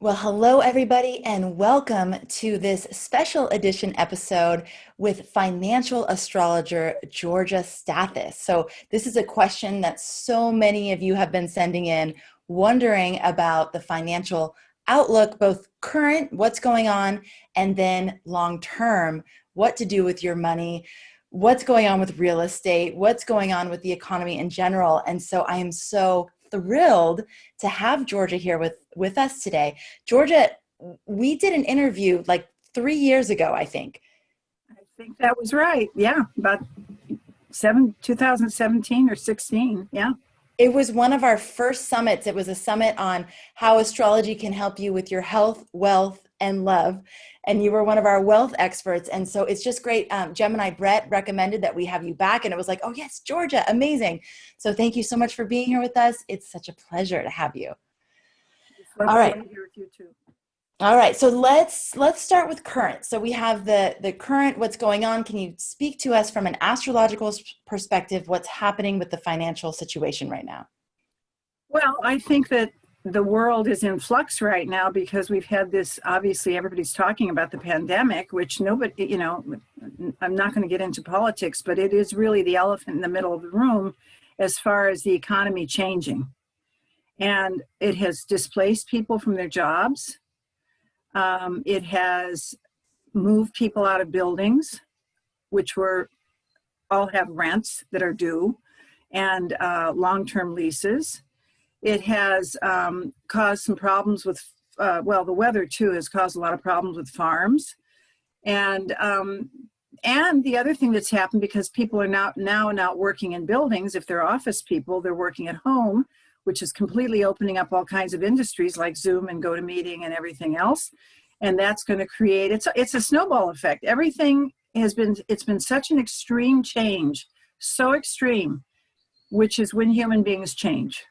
Well, hello, everybody, and welcome to this special edition episode with financial astrologer Georgia Stathis. So, this is a question that so many of you have been sending in, wondering about the financial outlook, both current, what's going on, and then long term, what to do with your money, what's going on with real estate, what's going on with the economy in general. And so, I am so thrilled to have Georgia here with us today. Georgia, we did an interview like 3 years ago, I think. I think that was right. Yeah, about 2017 or 16. Yeah. It was one of our first summits. It was a summit on how astrology can help you with your health, wealth, and love. And you were one of our wealth experts. And so it's just great. Gemini Brett recommended that we have you back. And it was like, oh, yes, Georgia, amazing. So thank you so much for being here with us. It's such a pleasure to have you. All right. Here with you too. All right, so let's start with current. So we have the current, what's going on. Can you speak to us from an astrological perspective, what's happening with the financial situation right now? Well, I think that the world is in flux right now because we've had this, obviously everybody's talking about the pandemic, which nobody, I'm not going to get into politics, but it is really the elephant in the middle of the room as far as the economy changing. And it has displaced people from their jobs. It has moved people out of buildings, which all have rents that are due, and long-term leases. It has caused some problems with, the weather too has caused a lot of problems with farms. And the other thing that's happened, because people are now not working in buildings, if they're office people, they're working at home, which is completely opening up all kinds of industries like Zoom and GoToMeeting and everything else. And that's going to create, it's a snowball effect. Everything it's been such an extreme change, so extreme, which is when human beings change.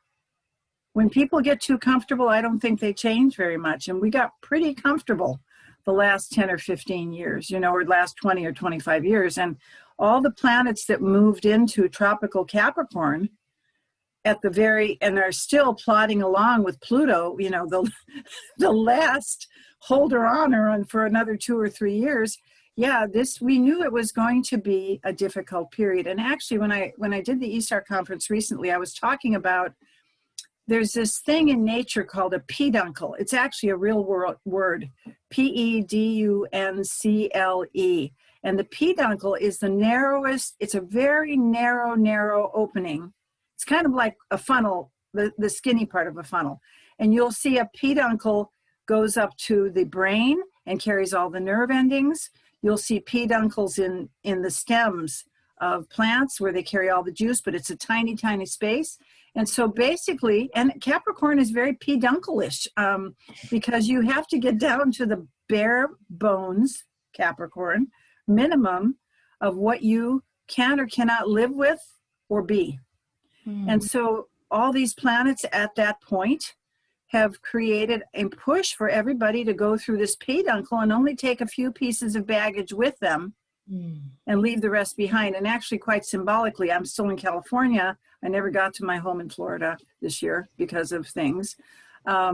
When people get too comfortable, I don't think they change very much. And we got pretty comfortable the last 10 or 15 years, or last 20 or 25 years. And all the planets that moved into tropical Capricorn and are still plodding along with Pluto, the last holder on for another 2 or 3 years. Yeah, we knew it was going to be a difficult period. And actually, when I did the ESAR conference recently, I was talking about, there's this thing in nature called a peduncle. It's actually a real word, Peduncle. And the peduncle is the narrowest, it's a very narrow opening. It's kind of like a funnel, the skinny part of a funnel. And you'll see a peduncle goes up to the brain and carries all the nerve endings. You'll see peduncles in the stems of plants where they carry all the juice, but it's a tiny, tiny space. And so basically, and Capricorn is very peduncle-ish because you have to get down to the bare bones, Capricorn, minimum of what you can or cannot live with or be. And so all these planets at that point have created a push for everybody to go through this peduncle and only take a few pieces of baggage with them and leave the rest behind. And actually, quite symbolically, I'm still in California. I never got to my home in Florida this year because of things. A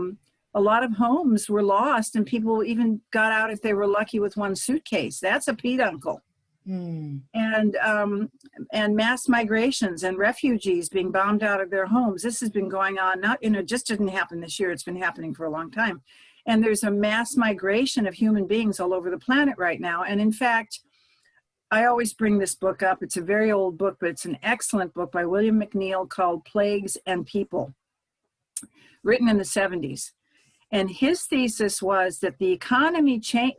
lot of homes were lost, and people even got out if they were lucky with one suitcase. That's a peduncle. And mass migrations and refugees being bombed out of their homes. This has been going on, just didn't happen this year. It's been happening for a long time. And there's a mass migration of human beings all over the planet right now. And in fact, I always bring this book up. It's a very old book, but it's an excellent book by William McNeill called Plagues and People, written in the 70s. And his thesis was that the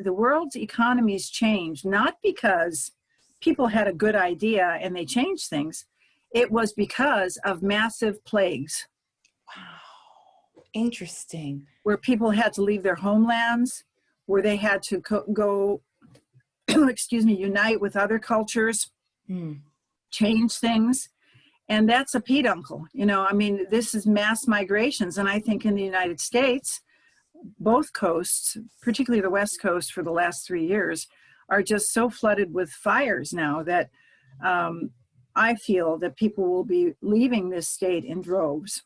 world's economies changed, not because people had a good idea and they changed things. It was because of massive plagues. Wow, interesting. Where people had to leave their homelands, where they had to go, unite with other cultures, change things. And that's a peduncle. This is mass migrations. And I think in the United States, both coasts, particularly the West Coast for the last 3 years, are just so flooded with fires now that I feel that people will be leaving this state in droves.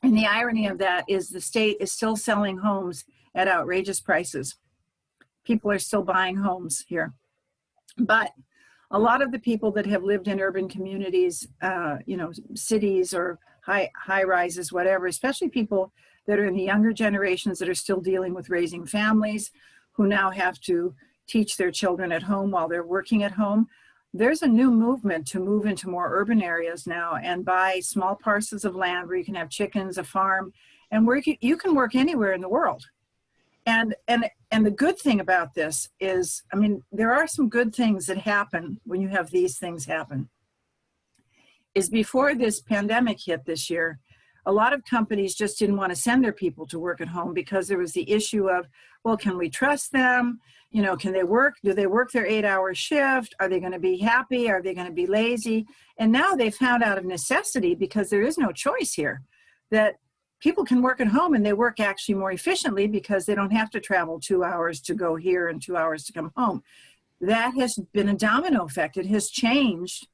And the irony of that is the state is still selling homes at outrageous prices. People are still buying homes here. But a lot of the people that have lived in urban communities, cities or high rises, whatever, especially people that are in the younger generations that are still dealing with raising families, who now have to teach their children at home while they're working at home. There's a new movement to move into more urban areas now and buy small parcels of land where you can have chickens, a farm, and where you can work anywhere in the world. And the good thing about this is, I mean, there are some good things that happen when you have these things happen. Is before this pandemic hit this year, a lot of companies just didn't want to send their people to work at home because there was the issue of, well, can we trust them? You know, can they work? Do they work their 8-hour shift? Are they going to be happy? Are they going to be lazy? And now they found out of necessity, because there is no choice here, that people can work at home and they work actually more efficiently because they don't have to travel 2 hours to go here and 2 hours to come home. That has been a domino effect. It has changed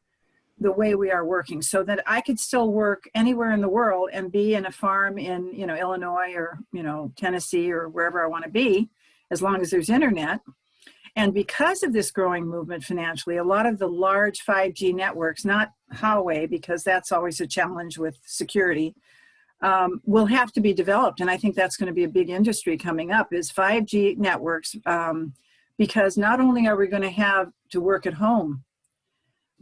the way we are working, so that I could still work anywhere in the world and be in a farm in, Illinois or, Tennessee or wherever I want to be, as long as there's internet. And because of this growing movement financially, a lot of the large 5G networks, not Huawei, because that's always a challenge with security, will have to be developed. And I think that's going to be a big industry coming up, is 5G networks, because not only are we going to have to work at home,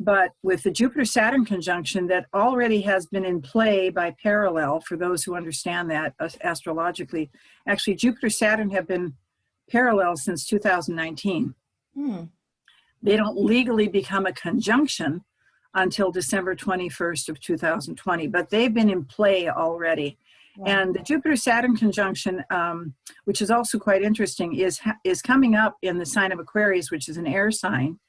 but with the Jupiter-Saturn conjunction that already has been in play by parallel, for those who understand that astrologically, actually Jupiter-Saturn have been parallel since 2019. They don't legally become a conjunction until December 21st of 2020, but they've been in play already. Wow. And the Jupiter-Saturn conjunction, which is also quite interesting, is coming up in the sign of Aquarius, which is an air sign.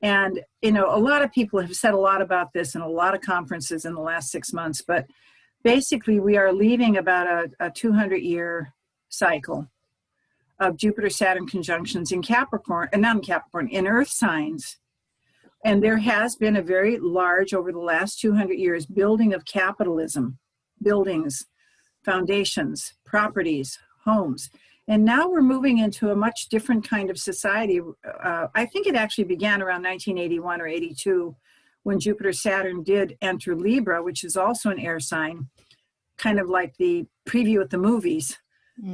And, a lot of people have said a lot about this in a lot of conferences in the last 6 months, but basically we are leaving about a 200-year cycle of Jupiter-Saturn conjunctions in Capricorn, and not in Capricorn, in Earth signs. And there has been a very large, over the last 200 years, building of capitalism, buildings, foundations, properties, homes. And now we're moving into a much different kind of society. I think it actually began around 1981 or 82, when Jupiter-Saturn did enter Libra, which is also an air sign, kind of like the preview at the movies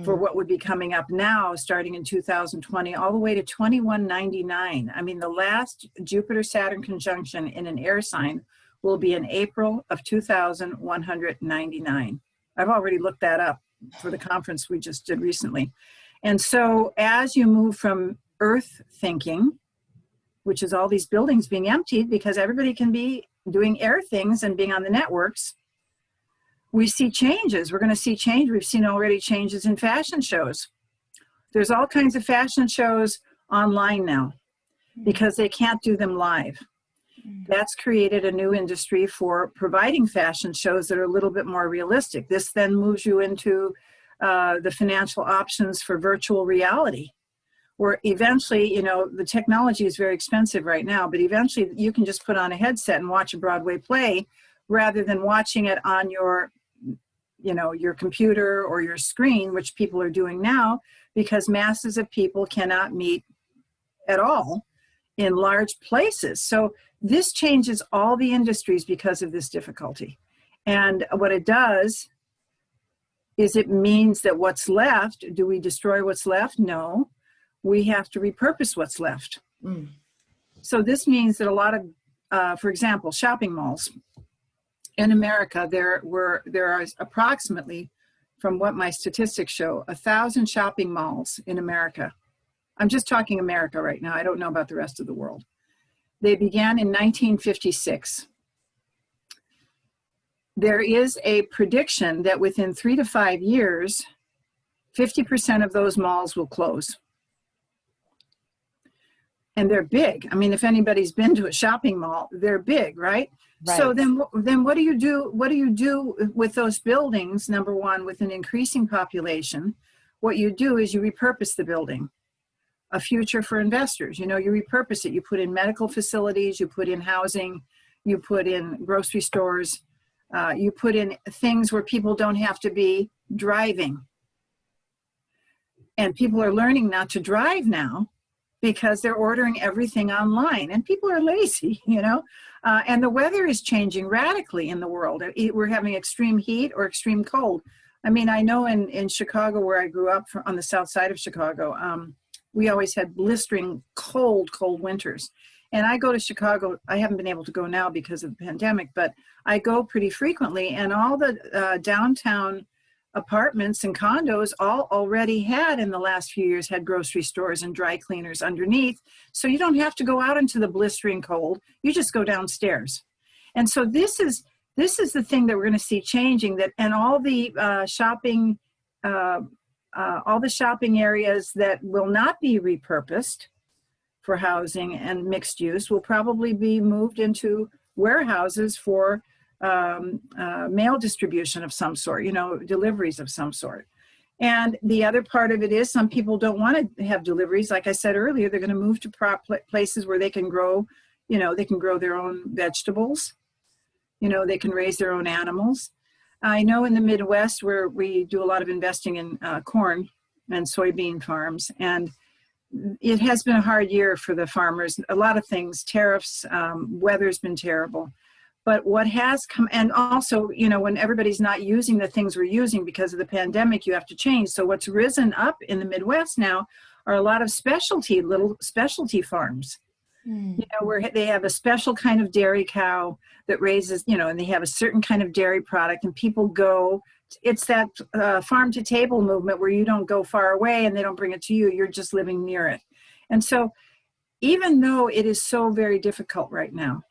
for what would be coming up now, starting in 2020, all the way to 2199. I mean, the last Jupiter-Saturn conjunction in an air sign will be in April of 2199. I've already looked that up for the conference we just did recently. And so as you move from Earth thinking, which is all these buildings being emptied because everybody can be doing air things and being on the networks, we see changes. We're going to see change. We've seen already changes in fashion shows. There's all kinds of fashion shows online now because they can't do them live. That's created a new industry for providing fashion shows that are a little bit more realistic. This then moves you into the financial options for virtual reality, where eventually, the technology is very expensive right now, but eventually you can just put on a headset and watch a Broadway play rather than watching it on your computer or your screen, which people are doing now, because masses of people cannot meet at all in large places. So this changes all the industries because of this difficulty. And what it does is it means that what's left, do we destroy what's left? No, we have to repurpose what's left. So this means that a lot of, for example, shopping malls in America, there are approximately, from what my statistics show, 1,000 shopping malls in America. I'm just talking America right now. I don't know about the rest of the world. They began in 1956. There is a prediction that within 3 to 5 years, 50% of those malls will close. And they're big. I mean, if anybody's been to a shopping mall, they're big, right? So then what do you do? What do you do with those buildings? Number one, with an increasing population, what you do is you repurpose the building. A future for investors. You repurpose it. You put in medical facilities, you put in housing, you put in grocery stores, You put in things where people don't have to be driving. And people are learning not to drive now because they're ordering everything online. And people are lazy, and the weather is changing radically in the world. We're having extreme heat or extreme cold. I mean, I know in Chicago, where I grew up on the south side of Chicago, we always had blistering cold winters. And I go to Chicago. I haven't been able to go now because of the pandemic, but I go pretty frequently. And all the downtown apartments and condos all already had, in the last few years, had grocery stores and dry cleaners underneath. So you don't have to go out into the blistering cold. You just go downstairs. And so this is the thing that we're going to see changing, and all the shopping areas that will not be repurposed for housing and mixed use will probably be moved into warehouses for mail distribution of some sort, deliveries of some sort. And the other part of it is some people don't want to have deliveries. Like I said earlier, they're going to move to places where they can grow, they can grow their own vegetables. They can raise their own animals. I know in the Midwest, where we do a lot of investing in corn and soybean farms, and it has been a hard year for the farmers. A lot of things, tariffs, weather's been terrible. But what has come, and also, when everybody's not using the things we're using because of the pandemic, you have to change. So what's risen up in the Midwest now are a lot of little specialty farms. Where they have a special kind of dairy cow that raises, and they have a certain kind of dairy product, and people go. It's that farm to table movement where you don't go far away and they don't bring it to you. You're just living near it. And so even though it is so very difficult right now,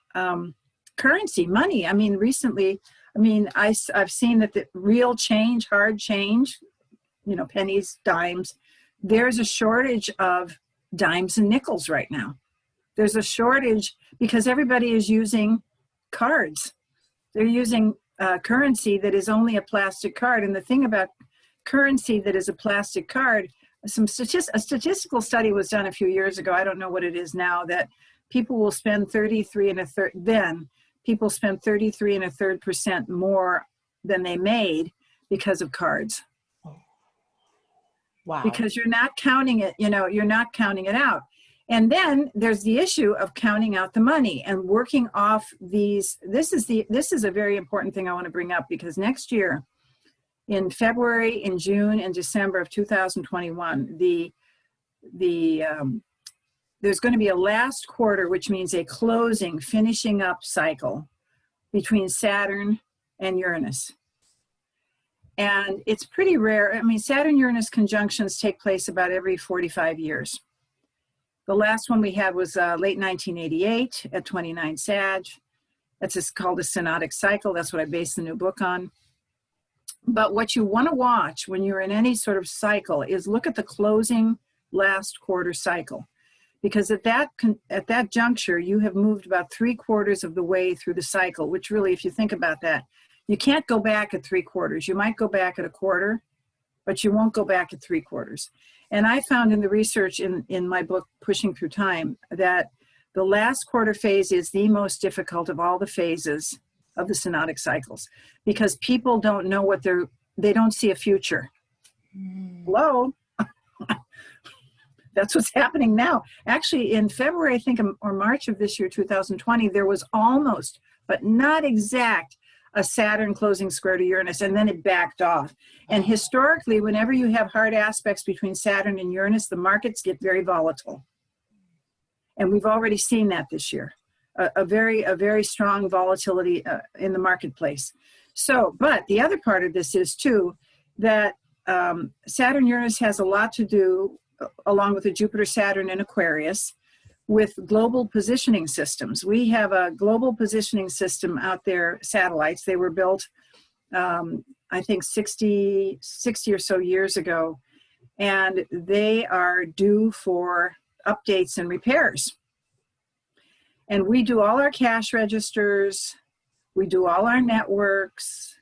currency, money, recently, I've seen that the real change, hard change, pennies, dimes, there's a shortage of dimes and nickels right now. There's a shortage because everybody is using cards. They're using currency that is only a plastic card. And the thing about currency that is a plastic card, a statistical study was done a few years ago. I don't know what it is now, that people will spend 33.33% more than they made because of cards. Wow. Because you're not counting it, you're not counting it out. And then there's the issue of counting out the money and working off these. This is a very important thing I want to bring up, because next year, in February, in June, and December of 2021, there's going to be a last quarter, which means a finishing up cycle between Saturn and Uranus. And it's pretty rare. Saturn-Uranus conjunctions take place about every 45 years. The last one we had was late 1988 at 29 Sag. That's called a synodic cycle. That's what I based the new book on. But what you want to watch when you're in any sort of cycle is look at the closing last quarter cycle. Because at that juncture, you have moved about 3/4 of the way through the cycle, which really, if you think about that, you can't go back at 3/4. You might go back at 1/4, but you won't go back at 3/4. And I found in the research in my book, Pushing Through Time, that the last quarter phase is the most difficult of all the phases of the synodic cycles, because people don't know they don't see a future. Hello? That's what's happening now. Actually, in February, I think, or March of this year, 2020, there was almost, but not exact, a Saturn closing square to Uranus, and then it backed off. And historically, whenever you have hard aspects between Saturn and Uranus, the markets get very volatile. And we've already seen that this year, a very strong volatility in the marketplace. So, but the other part of this is too, that Saturn-Uranus has a lot to do, along with the Jupiter-Saturn in Aquarius, with global positioning systems. We have a global positioning system out there, satellites. They were built, I think, 60 or so years ago, and they are due for updates and repairs. And we do all our cash registers, we do all our networks,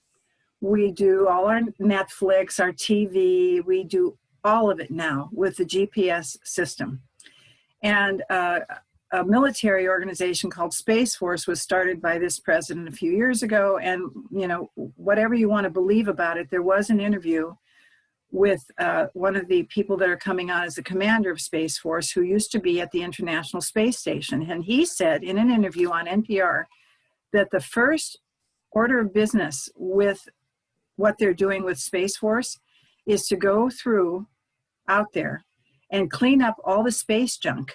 we do all our Netflix, our TV, we do all of it now with the GPS system. And a military organization called Space Force was started by this president a few years ago. And, you know, whatever you want to believe about it, there was an interview with one of the people that are coming on as the commander of Space Force, who used to be at the International Space Station. And he said in an interview on NPR that the first order of business with what they're doing with Space Force is to go through out there and clean up all the space junk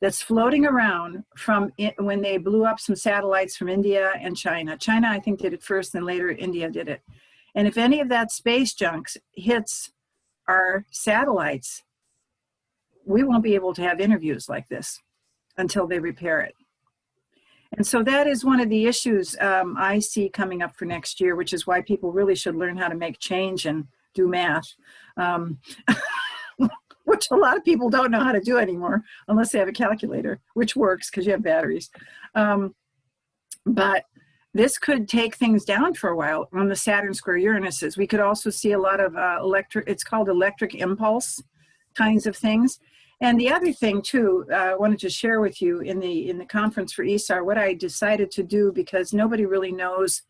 that's floating around from when they blew up some satellites from India and China. China, I think, did it first, and later India did it. And if any of that space junk hits our satellites, we won't be able to have interviews like this until they repair it. And so that is one of the issues I see coming up for next year, which is why people really should learn how to make change and do math, which a lot of people don't know how to do anymore unless they have a calculator, which works because you have batteries. But this could take things down for a while on the Saturn square Uranuses. We could also see a lot of it's called electric impulse kinds of things. And the other thing too, I wanted to share with you in the conference for ESAR, what I decided to do, because nobody really knows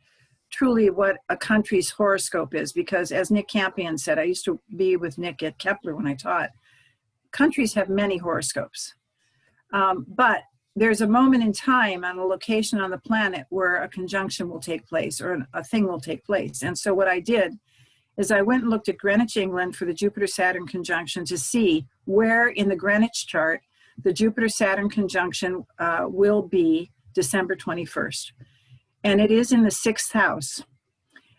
truly what a country's horoscope is, because as Nick Campion said, I used to be with Nick at Kepler when I taught, countries have many horoscopes. But there's a moment in time on a location on the planet where a conjunction will take place, or a thing will take place. And so what I did is I went and looked at Greenwich, England for the Jupiter-Saturn conjunction to see where in the Greenwich chart the Jupiter-Saturn conjunction will be December 21st. And it is in the 6th house.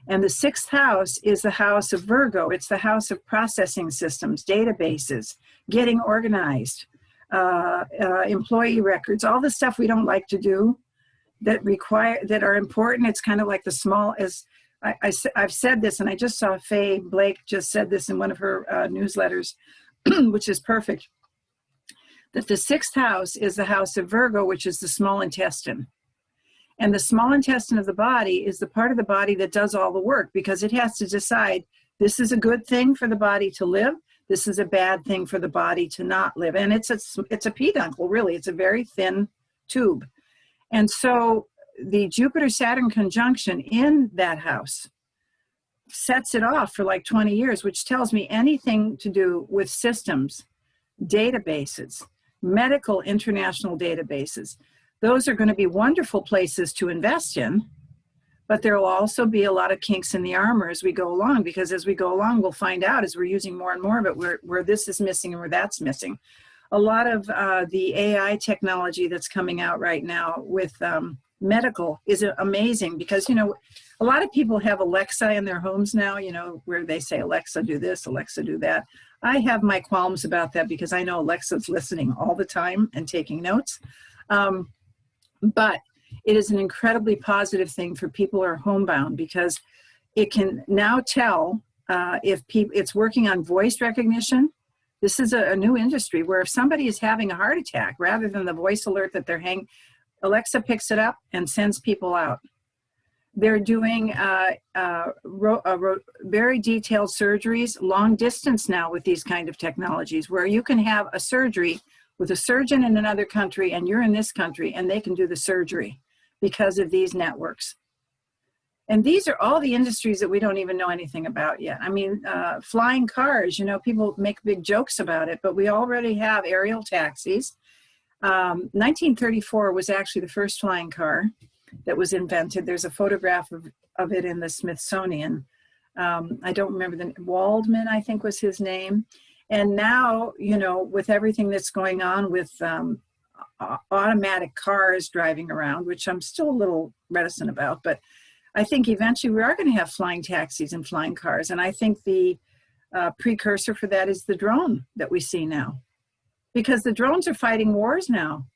And the 6th house is the house of Virgo. It's the house of processing systems, databases, getting organized, employee records, all the stuff we don't like to do that are important. It's kind of like the small, as I've said this, and I just saw Faye Blake just said this in one of her newsletters, which is perfect, that the 6th house is the house of Virgo, which is the small intestine. And the small intestine of the body is the part of the body that does all the work, because it has to decide, this is a good thing for the body to live, this is a bad thing for the body to not live. And it's a peduncle, really. It's a very thin tube. And so the Jupiter-Saturn conjunction in that house sets it off for like 20 years, which tells me anything to do with systems, databases, medical international databases, those are going to be wonderful places to invest in. But there will also be a lot of kinks in the armor as we go along, because as we go along, we'll find out as we're using more and more of it where this is missing and where that's missing. A lot of the AI technology that's coming out right now with medical is amazing, because, you know, a lot of people have Alexa in their homes now, you know, where they say, Alexa, do this, Alexa, do that. I have my qualms about that because I know Alexa's listening all the time and taking notes. But it is an incredibly positive thing for people who are homebound, because it can now tell if it's working on voice recognition. This is a new industry where if somebody is having a heart attack, rather than the voice alert that they're Alexa picks it up and sends people out. They're doing very detailed surgeries, long distance now with these kind of technologies, where you can have a surgery with a surgeon in another country and you're in this country and they can do the surgery because of these networks. And these are all the industries that we don't even know anything about yet. I mean, flying cars, you know, people make big jokes about it, but we already have aerial taxis. 1934 was actually the first flying car that was invented. There's a photograph of it in the Smithsonian. I don't remember Waldman, I think was his name. And now, you know, with everything that's going on with automatic cars driving around, which I'm still a little reticent about, but I think eventually we are going to have flying taxis and flying cars. And I think the precursor for that is the drone that we see now, because the drones are fighting wars now.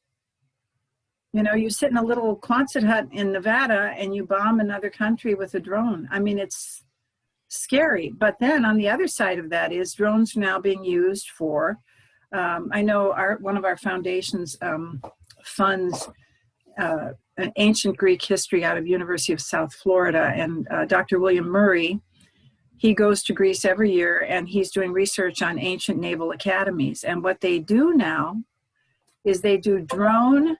You know, you sit in a little Quonset hut in Nevada and you bomb another country with a drone. I mean, it's scary. But then on the other side of that is drones are now being used for, I know one of our foundations funds an ancient Greek history out of University of South Florida, and Dr. William Murray, he goes to Greece every year and he's doing research on ancient naval academies. And what they do now is they do drone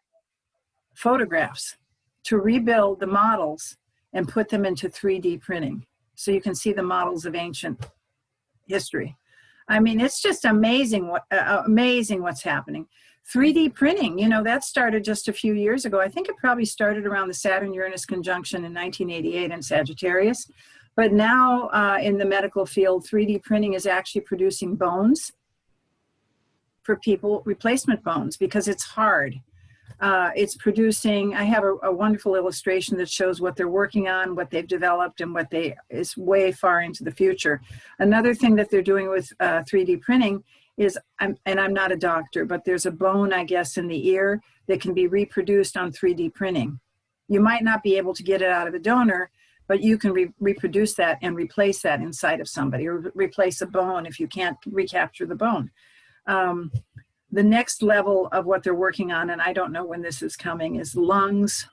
photographs to rebuild the models and put them into 3D printing. So you can see the models of ancient history. I mean, it's just amazing amazing what's happening. 3D printing, you know, that started just a few years ago. I think it probably started around the Saturn-Uranus conjunction in 1988 in Sagittarius. But now in the medical field, 3D printing is actually producing bones for people, replacement bones, because it's hard. It's producing, I have a wonderful illustration that shows what they're working on, what they've developed, and what is way far into the future. Another thing that they're doing with 3D printing is, and I'm not a doctor, but there's a bone, I guess, in the ear that can be reproduced on 3D printing. You might not be able to get it out of a donor, but you can reproduce that and replace that inside of somebody, or replace a bone if you can't recapture the bone. The next level of what they're working on, and I don't know when this is coming, is lungs.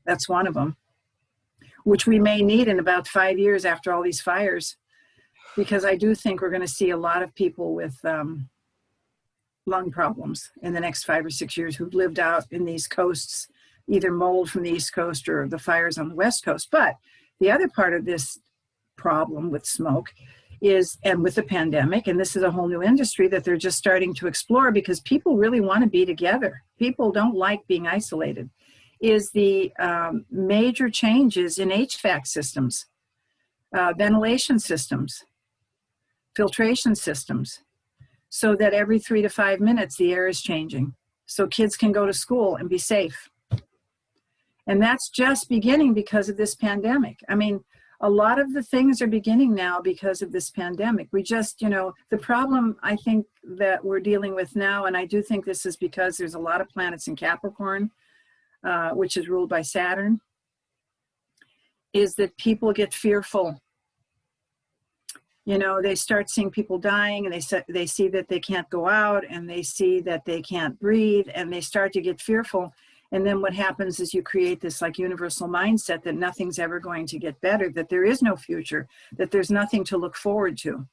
That's one of them, which we may need in about 5 years after all these fires, because I do think we're going to see a lot of people with lung problems in the next 5 or 6 years who've lived out in these coasts, either mold from the East Coast or the fires on the West Coast. But the other part of this problem with smoke is, and with the pandemic, and this is a whole new industry that they're just starting to explore because people really want to be together. People don't like being isolated, is the major changes in HVAC systems, ventilation systems, filtration systems, so that every 3 to 5 minutes the air is changing so kids can go to school and be safe. And that's just beginning because of this pandemic. I mean, a lot of the things are beginning now because of this pandemic. We just, you know, the problem I think that we're dealing with now, and I do think this is because there's a lot of planets in Capricorn, which is ruled by Saturn, is that people get fearful. You know, they start seeing people dying, and they see that they can't go out, and they see that they can't breathe, and they start to get fearful. And then what happens is you create this like universal mindset that nothing's ever going to get better, that there is no future, that there's nothing to look forward to.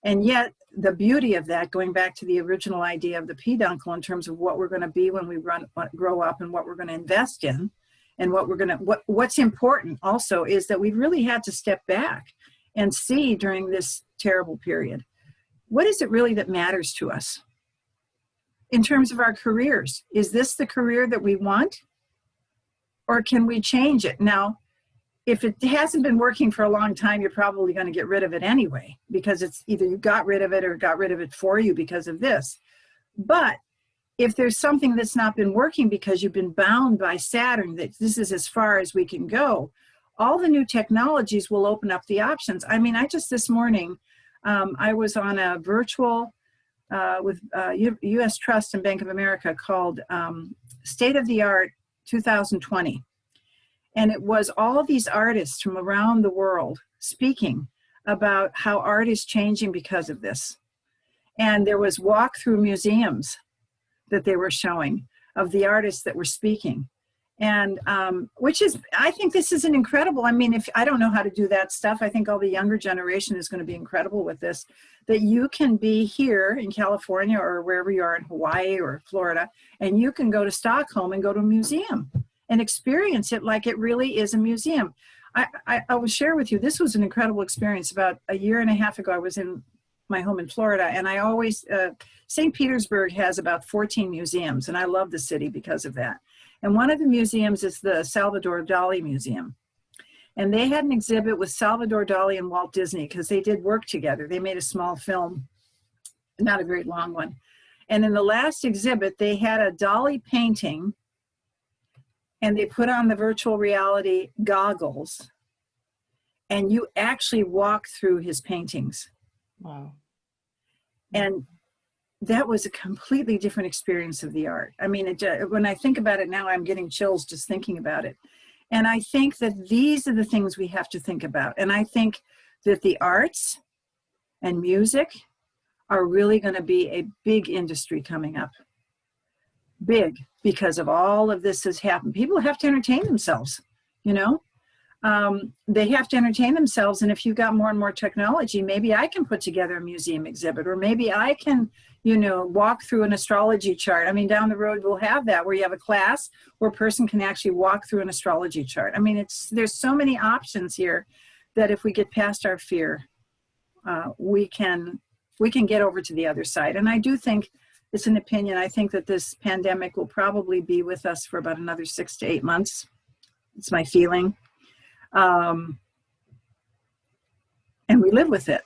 And yet the beauty of that, going back to the original idea of the peduncle in terms of what we're going to be when we grow up and what we're going to invest in, and what's important also is that we've really had to step back and see during this terrible period, what is it really that matters to us? In terms of our careers, is this the career that we want? Or can we change it? Now, if it hasn't been working for a long time, you're probably going to get rid of it anyway, because it's either you got rid of it or got rid of it for you because of this. But if there's something that's not been working because you've been bound by Saturn, that this is as far as we can go, all the new technologies will open up the options. I mean, this morning, I was on a virtual with U.S. Trust and Bank of America called State of the Art 2020. And it was all these artists from around the world speaking about how art is changing because of this. And there was walk-through museums that they were showing of the artists that were speaking. And I think this is an incredible, I mean, if I don't know how to do that stuff, I think all the younger generation is going to be incredible with this, that you can be here in California or wherever you are in Hawaii or Florida, and you can go to Stockholm and go to a museum and experience it like it really is a museum. I will share with you, this was an incredible experience. About a year and a half ago, I was in my home in Florida, and I always, St. Petersburg has about 14 museums, and I love the city because of that. And one of the museums is the Salvador Dali Museum. And they had an exhibit with Salvador Dali and Walt Disney because they did work together. They made a small film, not a very long one. And in the last exhibit, they had a Dali painting, and they put on the virtual reality goggles, and you actually walk through his paintings. Wow. And that was a completely different experience of the art. I mean, when I think about it now, I'm getting chills just thinking about it. And I think that these are the things we have to think about. And I think that the arts and music are really going to be a big industry coming up. Big, because of all of this has happened. People have to entertain themselves, you know? they have to entertain themselves. And if you've got more and more technology, maybe I can put together a museum exhibit, or maybe I can, walk through an astrology chart. I mean, down the road, we'll have that where you have a class where a person can actually walk through an astrology chart. I mean, there's so many options here that if we get past our fear, we can get over to the other side. And I do think, it's an opinion, I think that this pandemic will probably be with us for about another 6 to 8 months. It's my feeling. And we live with it.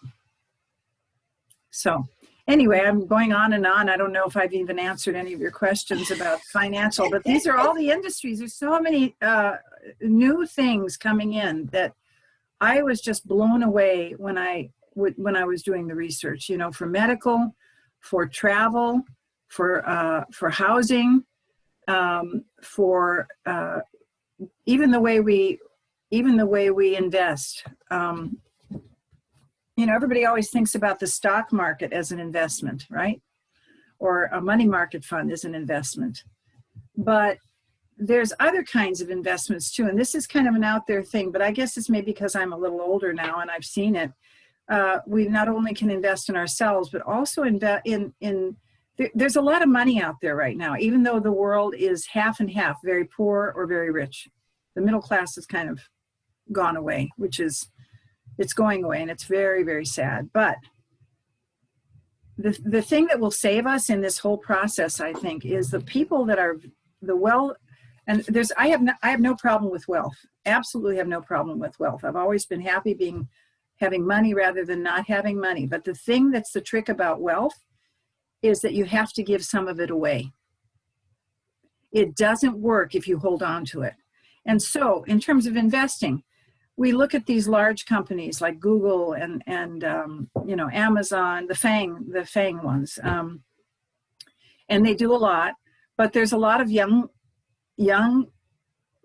So anyway, I'm going on and on. I don't know if I've even answered any of your questions about financial, but these are all the industries. There's so many new things coming in that I was just blown away when I was doing the research, for medical, for travel, for housing, for even the way we invest. Everybody always thinks about the stock market as an investment, right? Or a money market fund as an investment. But there's other kinds of investments too. And this is kind of an out there thing, but I guess it's maybe because I'm a little older now and I've seen it. We not only can invest in ourselves, but also invest in there's a lot of money out there right now, even though the world is half and half, very poor or very rich. The middle class has kind of gone away, it's going away, and it's very, very sad. But the thing that will save us in this whole process, I think, is the people that are the wealth. And I have no problem with wealth. Absolutely have no problem with wealth. I've always been happy having money rather than not having money. But the thing that's the trick about wealth is that you have to give some of it away. It doesn't work if you hold on to it. And so in terms of investing, we look at these large companies like Google and Amazon, the FANG ones, and they do a lot. But there's a lot of young,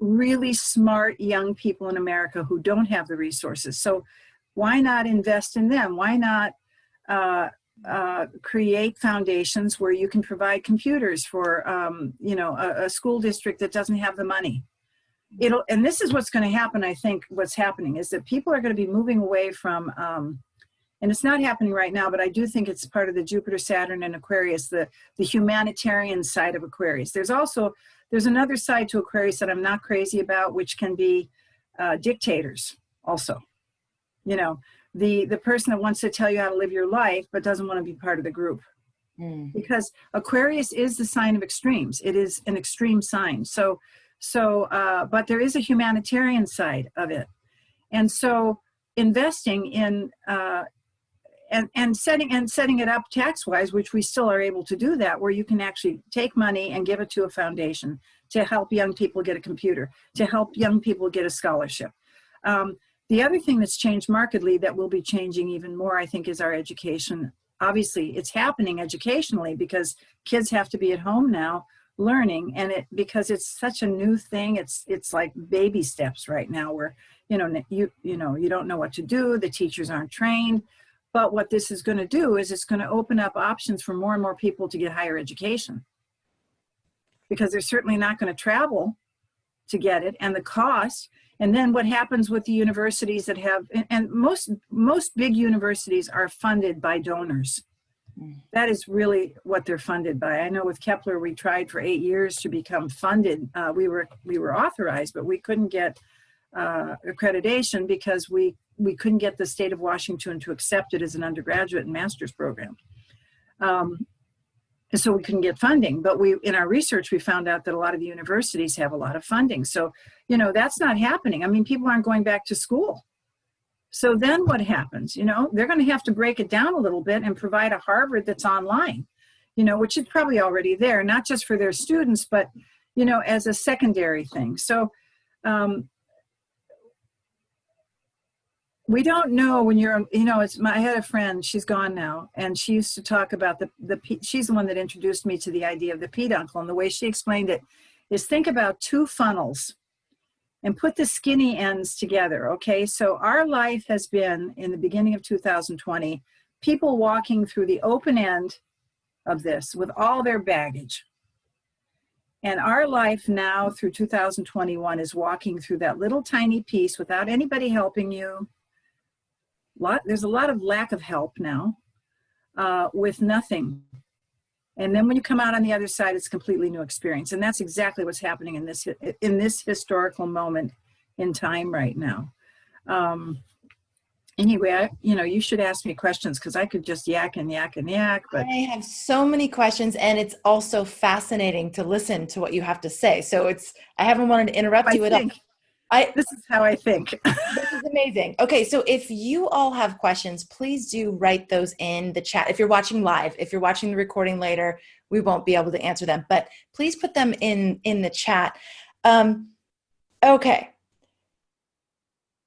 really smart young people in America who don't have the resources. So why not invest in them? Why not create foundations where you can provide computers for a school district that doesn't have the money? And this is what's going to happen. I think what's happening is that people are going to be moving away from, and it's not happening right now, but I do think it's part of the Jupiter, Saturn, and Aquarius, the humanitarian side of Aquarius. There's another side to Aquarius that I'm not crazy about, which can be dictators also. The person that wants to tell you how to live your life, but doesn't want to be part of the group. Because Aquarius is the sign of extremes. It is an extreme sign. But there is a humanitarian side of it. And so investing in, and setting it up tax-wise, which we still are able to do that, where you can actually take money and give it to a foundation to help young people get a computer, to help young people get a scholarship. The other thing that's changed markedly that will be changing even more, I think, is our education. Obviously, it's happening educationally because kids have to be at home now learning, and because it's such a new thing, it's like baby steps right now where you don't know what to do, the teachers aren't trained. But what this is going to do is it's going to open up options for more and more people to get higher education, because they're certainly not going to travel to get it, and the cost. And then what happens with the universities that have, and most big universities are funded by donors. That is really what they're funded by. I know with Kepler, we tried for 8 years to become funded. We were authorized, but we couldn't get accreditation because we couldn't get the state of Washington to accept it as an undergraduate and master's program. So we couldn't get funding. But in our research, we found out that a lot of the universities have a lot of funding. So, that's not happening. I mean, people aren't going back to school. So then what happens? They're going to have to break it down a little bit and provide a Harvard that's online, which is probably already there, not just for their students, but, as a secondary thing. So we don't know when you're, I had a friend, she's gone now, and she used to talk about she's the one that introduced me to the idea of the peduncle. And the way she explained it is, think about two funnels and put the skinny ends together, okay? So our life has been, in the beginning of 2020, people walking through the open end of this with all their baggage. And our life now through 2021 is walking through that little tiny piece without anybody helping you. There's a lot of lack of help now, with nothing. And then when you come out on the other side, it's a completely new experience. And that's exactly what's happening in this historical moment in time right now. Anyway, you should ask me questions because I could just yak and yak and yak. But I have so many questions, and it's also fascinating to listen to what you have to say. So I haven't wanted to interrupt you at all. This is how I think. This is amazing. Okay, so if you all have questions, please do write those in the chat. If you're watching live, if you're watching the recording later, we won't be able to answer them, but please put them in the chat. Okay.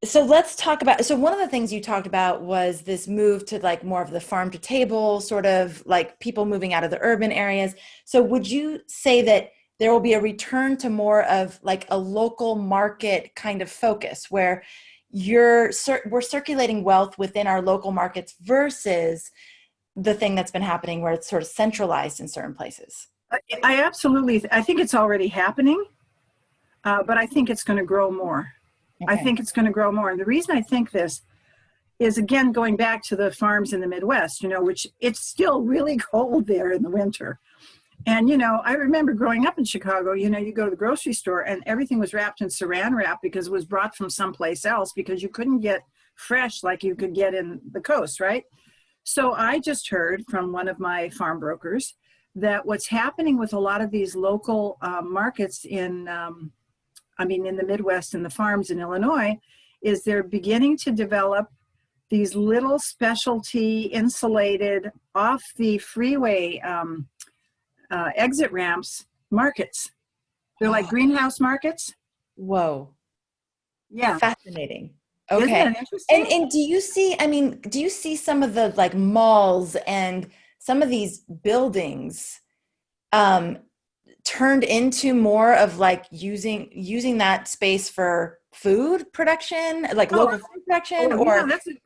So let's talk about, so one of the things you talked about was this move to like more of the farm to table, sort of like people moving out of the urban areas. So would you say that there will be a return to more of like a local market kind of focus where we're circulating wealth within our local markets versus the thing that's been happening where it's sort of centralized in certain places? I think it's already happening, but I think it's going to grow more. Okay. I think it's going to grow more. And the reason I think this is, again, going back to the farms in the Midwest, which it's still really cold there in the winter. And, I remember growing up in Chicago, you go to the grocery store and everything was wrapped in saran wrap because it was brought from someplace else because you couldn't get fresh like you could get in the coast, right? So I just heard from one of my farm brokers that what's happening with a lot of these local markets in the Midwest and the farms in Illinois is they're beginning to develop these little specialty insulated off the freeway exit ramps markets. They're like greenhouse markets. Whoa. Yeah. Fascinating. Okay. Isn't that interesting? And do you see some of the like malls and some of these buildings turned into more of like using that space for food production, like local food production?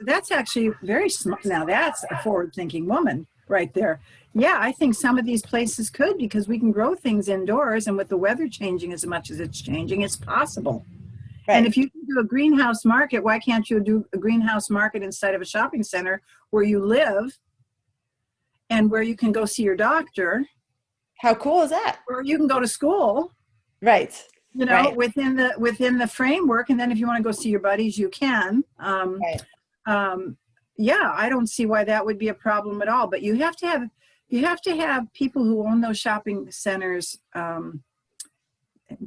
That's actually very smart. Now that's a forward-thinking woman right there. Yeah, I think some of these places could, because we can grow things indoors, and with the weather changing as much as it's changing, it's possible. Right. And if you can do a greenhouse market, why can't you do a greenhouse market inside of a shopping center where you live and where you can go see your doctor? How cool is that? Or you can go to school. Right. Right. within the framework. And then if you want to go see your buddies, you can. Right. Yeah, I don't see why that would be a problem at all. But you have to have people who own those shopping centers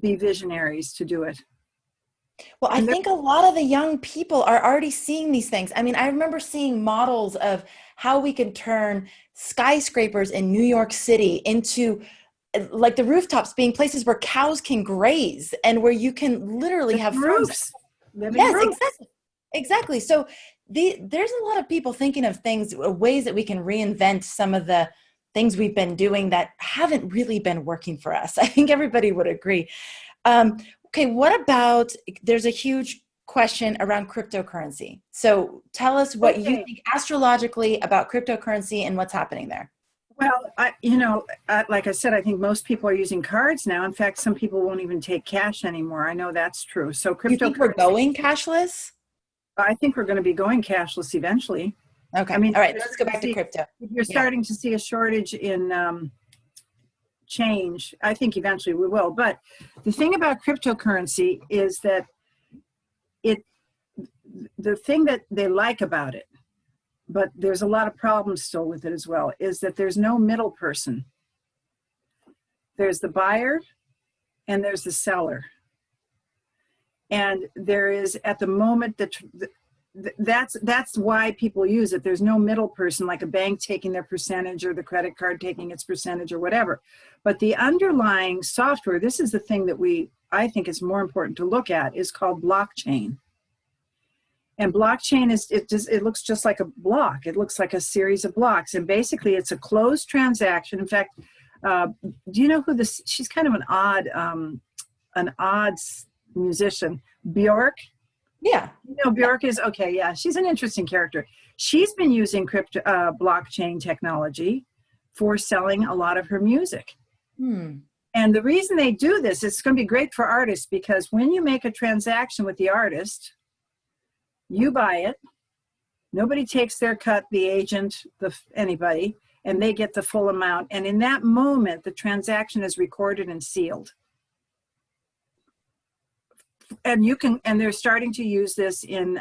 be visionaries to do it. Well, I think a lot of the young people are already seeing these things. I mean, I remember seeing models of how we can turn skyscrapers in New York City into like the rooftops being places where cows can graze and where you can literally have roofs. Yes, roofs. Exactly. So there's a lot of people thinking of ways that we can reinvent some of the things we've been doing that haven't really been working for us. I think everybody would agree. Okay, what about, there's a huge question around cryptocurrency. So tell us what you think astrologically about cryptocurrency and what's happening there. Well, like I said, I think most people are using cards now. In fact, some people won't even take cash anymore. I know that's true. So cryptocurrency. You think we're going cashless? I think we're going to be going cashless eventually. Okay. All right, let's go back to crypto. You're starting to see a shortage in change. I think eventually we will. But the thing about cryptocurrency is that the thing that they like about it, but there's a lot of problems still with it as well, is that there's no middle person. There's the buyer and there's the seller. And there is, at the moment, that's why people use it. There's no middle person, like a bank taking their percentage or the credit card taking its percentage or whatever. But the underlying software, this is the thing that I think is more important to look at, is called blockchain. And blockchain it looks just like a block. It looks like a series of blocks. And basically it's a closed transaction. In fact, do you know who she's kind of an odd musician, Bjork? Yeah. You know Bjork is? Okay, yeah. She's an interesting character. She's been using blockchain technology for selling a lot of her music. And And the reason they do this, it's going to be great for artists, because when you make a transaction with the artist, you buy it. Nobody takes their cut, the agent, anybody, and they get the full amount. And in that moment, the transaction is recorded and sealed. And they're starting to use this in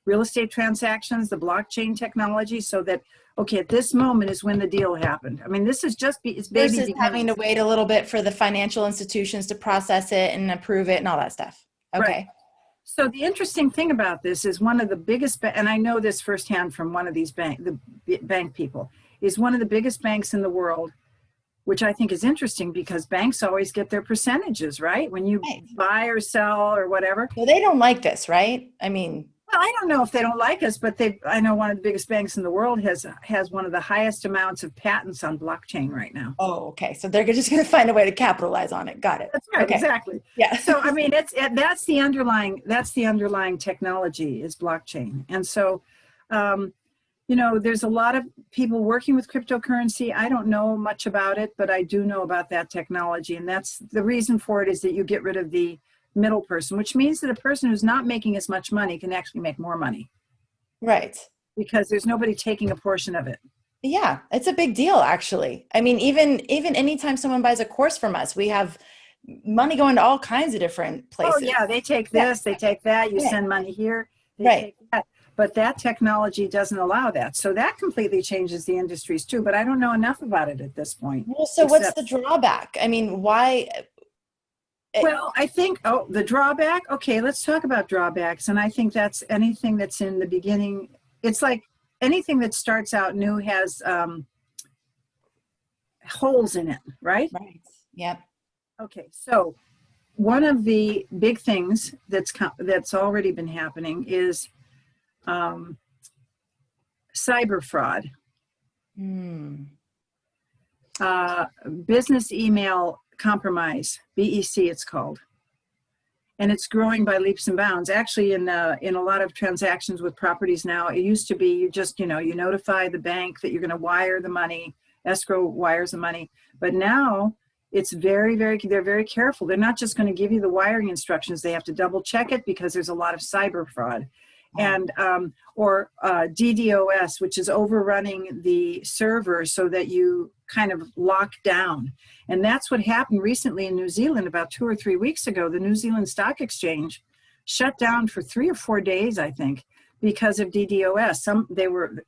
real estate transactions, the blockchain technology, so that, okay, at this moment is when the deal happened. I mean, this is it's baby versus having to wait a little bit for the financial institutions to process it and approve it and all that stuff. Okay. Right. So the interesting thing about this is one of the biggest, and I know this firsthand from one of these the bank people, is one of the biggest banks in the world, which I think is interesting because banks always get their percentages, right? When you buy or sell or whatever. Well, they don't like this, right? I mean, well, I don't know if they don't like us, but I know one of the biggest banks in the world has one of the highest amounts of patents on blockchain right now. Oh, okay. So they're just going to find a way to capitalize on it. Got it. That's right. Okay. Exactly. Yeah. So, I mean, that's the underlying technology is blockchain. And so, there's a lot of people working with cryptocurrency. I don't know much about it, but I do know about that technology. And that's the reason for it, is that you get rid of the middle person, which means that a person who's not making as much money can actually make more money. Right. Because there's nobody taking a portion of it. Yeah, it's a big deal, actually. I mean, even anytime someone buys a course from us, we have money going to all kinds of different places. Oh, yeah, they take this, they take that, you send money here, they take that. But that technology doesn't allow that. So that completely changes the industries too, but I don't know enough about it at this point. Well, so what's the drawback? I mean, why? Well, I think, the drawback. Okay, let's talk about drawbacks. And I think that's anything that's in the beginning. It's like anything that starts out new has holes in it, right? Right. Yep. Okay, so one of the big things that's already been happening is cyber fraud. Business email compromise, BEC it's called, and it's growing by leaps and bounds. Actually, in a lot of transactions with properties now, it used to be you just you notify the bank that you're going to wire the money, escrow wires the money, but now it's they're very careful. They're not just going to give you the wiring instructions; they have to double check it because there's a lot of cyber fraud. And or DDoS, which is overrunning the server so that you kind of lock down. And that's what happened recently in New Zealand about 2 or 3 weeks ago. The New Zealand Stock Exchange shut down for 3 or 4 days, I think, because of DDoS.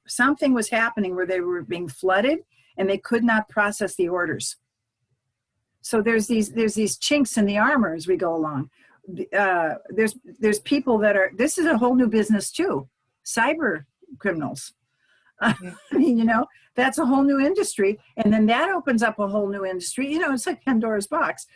Something was happening where they were being flooded and they could not process the orders. So there's these chinks in the armor as we go along. There's people this is a whole new business too, cyber criminals. I mean, that's a whole new industry, and then that opens up a whole new industry. It's like Pandora's box.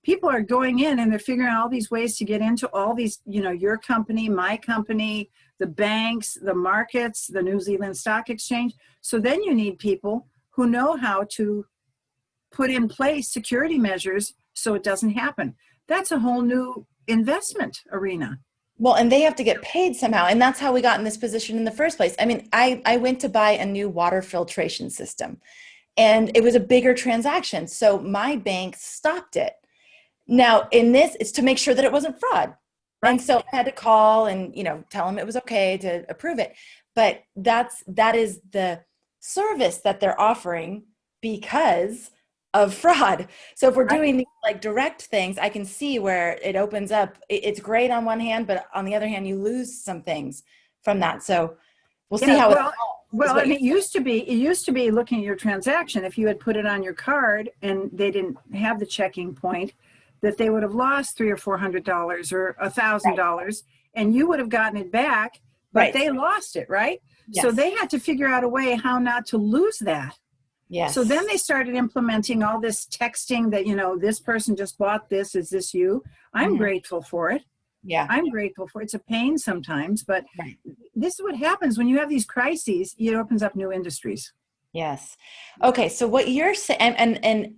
People are going in and they're figuring out all these ways to get into all these, your company, my company, the banks, the markets, the New Zealand Stock Exchange. So then you need people who know how to put in place security measures so it doesn't happen. That's a whole new investment arena. Well, and they have to get paid somehow. And that's how we got in this position in the first place. I mean, I went to buy a new water filtration system and it was a bigger transaction. So my bank stopped it. Now in this, it's to make sure that it wasn't fraud. Right. And so I had to call and, tell them it was okay to approve it. But that is the service that they're offering because of fraud. So if we're doing these like direct things, I can see where it opens up. It's great on one hand, but on the other hand, you lose some things from that. So we'll see how and it used to be looking at your transaction. If you had put it on your card and they didn't have the checking point, that they would have lost $300 or $400 or $1,000, and you would have gotten it back, but they lost it, right? Yes. So they had to figure out a way how not to lose that. Yes. So then they started implementing all this texting that, this person just bought this. Is this you? I'm grateful for it. Yeah. I'm grateful for it. It's a pain sometimes, but this is what happens when you have these crises. It opens up new industries. Yes. Okay. So what you're saying, and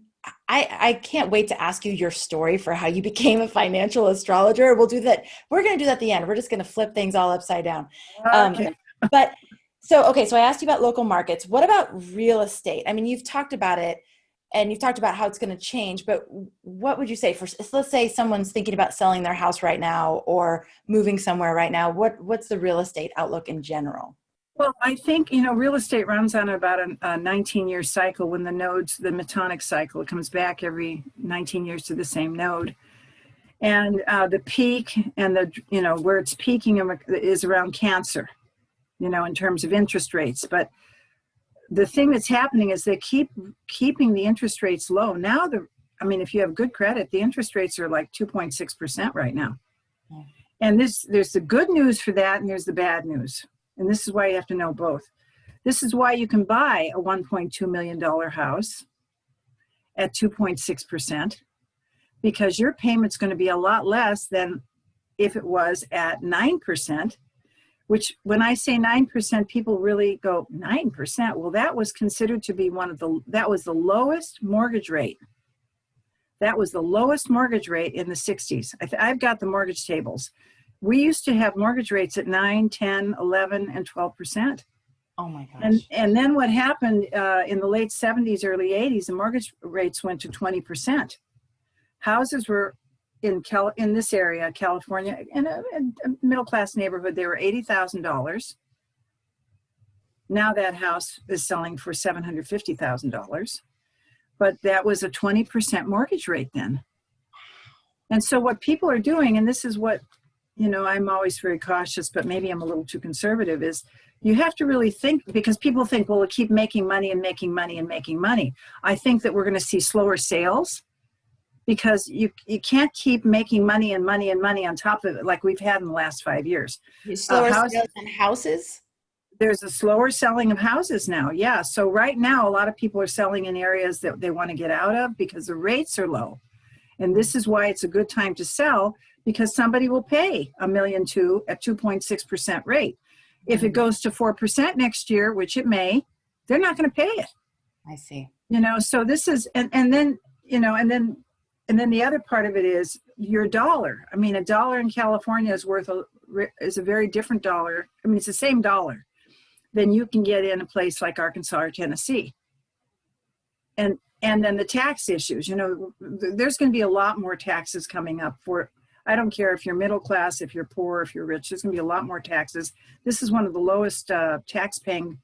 I can't wait to ask you your story for how you became a financial astrologer. We'll do that. We're going to do that at the end. We're just going to flip things all upside down. Okay. So I asked you about local markets. What about real estate? I mean, you've talked about it. and you've talked about how it's going to change, but what would you say for, let's say someone's thinking about selling their house right now or moving somewhere right now, what's the real estate outlook in general? Well, I think, real estate runs on about a 19-year cycle. When the nodes, the metonic cycle, it comes back every 19 years to the same node. And the peak and where it's peaking is around Cancer, in terms of interest rates. But the thing that's happening is they keep keeping the interest rates low. Now, if you have good credit, the interest rates are like 2.6% right now. Yeah. And there's the good news for that, and there's the bad news. And this is why you have to know both. This is why you can buy a $1.2 million house at 2.6%, because your payment's going to be a lot less than if it was at 9%, which when I say 9%, people really go, 9%? Well, that was considered to be that was the lowest mortgage rate. That was the lowest mortgage rate in the 60s. I've got the mortgage tables. We used to have mortgage rates at 9, 10, 11, and 12%. Oh my gosh. And then what happened in the late 70s, early 80s, the mortgage rates went to 20%. Houses were in this area, California, in a middle-class neighborhood, they were $80,000. Now that house is selling for $750,000. But that was a 20% mortgage rate then. And so what people are doing, and this is what, I'm always very cautious, but maybe I'm a little too conservative, is you have to really think, because people think, well, we'll keep making money and making money and making money. I think that we're going to see slower sales, because you can't keep making money and money and money on top of it like we've had in the last 5 years. Slower sales than houses? There's a slower selling of houses now. Yeah. So right now, a lot of people are selling in areas that they want to get out of because the rates are low. And this is why it's a good time to sell, because somebody will pay $1.2 million at 2.6% rate. If it goes to 4% next year, which it may, they're not going to pay it. I see. So this is, and then the other part of it is your dollar. A dollar in California is a very different dollar. It's the same dollar than you can get in a place like Arkansas or Tennessee. And then the tax issues, there's going to be a lot more taxes coming up I don't care if you're middle class, if you're poor, if you're rich, there's going to be a lot more taxes. This is one of the lowest tax-paying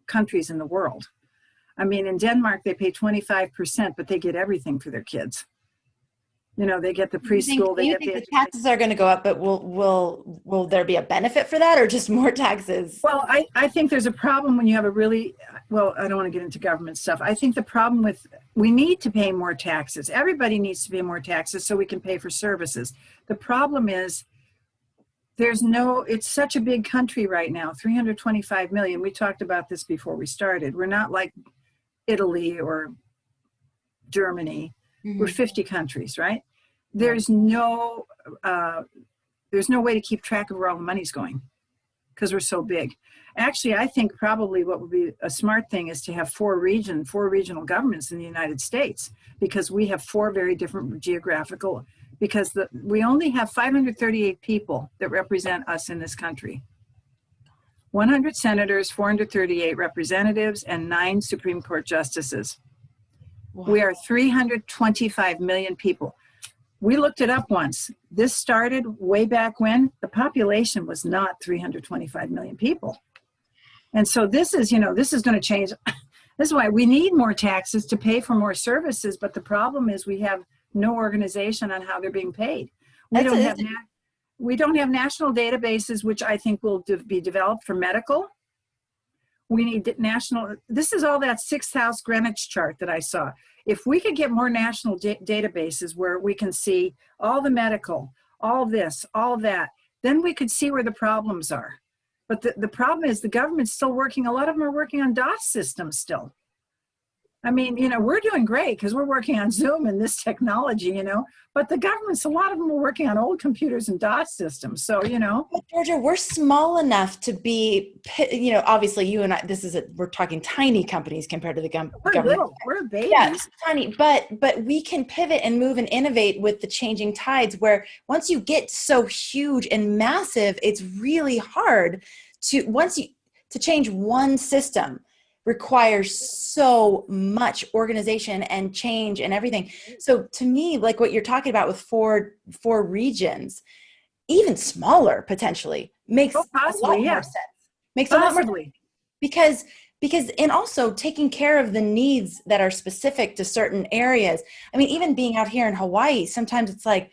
countries in the world. In Denmark, they pay 25%, but they get everything for their kids. They get the preschool. Do you think the taxes are going to go up, but will there be a benefit for that, or just more taxes? Well, I think there's a problem when you have I don't want to get into government stuff. I think the problem we need to pay more taxes. Everybody needs to pay more taxes so we can pay for services. The problem is it's such a big country right now, 325 million. We talked about this before we started. We're not like Italy or Germany. Mm-hmm. We're 50 countries, right? There's no way to keep track of where all the money's going because we're so big. Actually, I think probably what would be a smart thing is to have four regional governments in the United States, because we have four very different geographical, because we only have 538 people that represent us in this country. 100 senators, 438 representatives, and 9 Supreme Court justices. Wow. We are 325 million people. We looked it up once. This started way back when the population was not 325 million people. And so this is going to change. This is why we need more taxes to pay for more services. But the problem is we have no organization on how they're being paid. We don't have national databases, which I think will be developed for medical. We need this is all that sixth house Greenwich chart that I saw. If we could get more national databases where we can see all the medical, all this, all that, then we could see where the problems are. But the problem is the government's still working. A lot of them are working on DOS systems still. We're doing great because we're working on Zoom and this technology, but the governments, a lot of them are working on old computers and DOS systems. So, But Georgia, we're small enough to be, obviously you and I, we're talking tiny companies compared to the government. Little. We're babies. Yeah, tiny, but we can pivot and move and innovate with the changing tides, where once you get so huge and massive, it's really hard to change one system. requires so much organization and change and everything. So to me, like what you're talking about with four regions, even smaller potentially, makes a lot more sense. Makes a lot more sense because and also taking care of the needs that are specific to certain areas. I mean, even being out here in Hawaii, sometimes it's like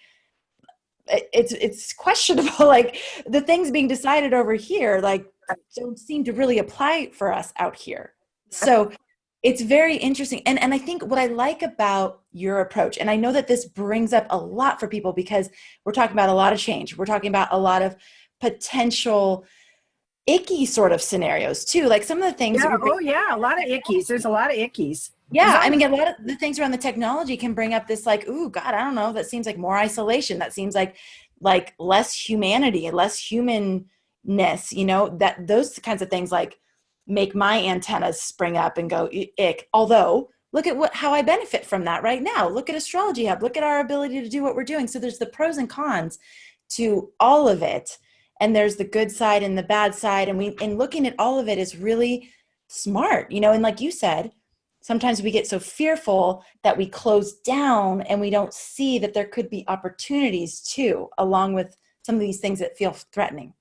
it's questionable, like the things being decided over here like don't seem to really apply for us out here. So it's very interesting. And I think what I like about your approach, and I know that this brings up a lot for people because we're talking about a lot of change. We're talking about a lot of potential icky sort of scenarios too. Like some of the things. Yeah. Oh yeah. A lot of ickies. There's a lot of ickies. Yeah. I mean, a lot of the things around the technology can bring up this like, ooh, God, I don't know. That seems like more isolation. That seems like less humanity and less humanness, you know, that those kinds of things like make my antennas spring up and go ick. Although look at how I benefit from that right now. Look at Astrology Hub. Look at our ability to do what we're doing. So there's the pros and cons to all of it. And there's the good side and the bad side. And looking at all of it is really smart, you know, and like you said, sometimes we get so fearful that we close down and we don't see that there could be opportunities too, along with some of these things that feel threatening.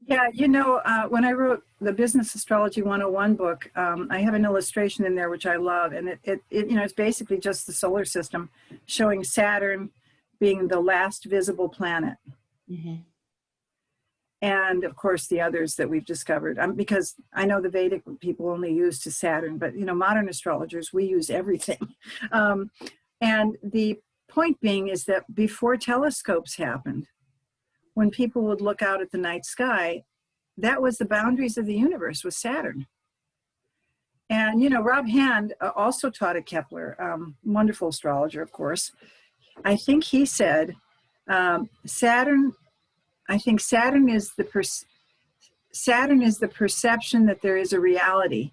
Yeah, you know, when I wrote the Business Astrology 101 book, I have an illustration in there which I love, and it you know, it's basically just the solar system showing Saturn being the last visible planet. Mm-hmm. And of course, the others that we've discovered, because I know the Vedic people only use to Saturn, but you know, modern astrologers, we use everything. And the point being is that before telescopes happened, when people would look out at the night sky, that was the boundaries of the universe, was Saturn. And you know, Rob Hand also taught at Kepler, wonderful astrologer, of course. I think he said Saturn is the perception that there is a reality.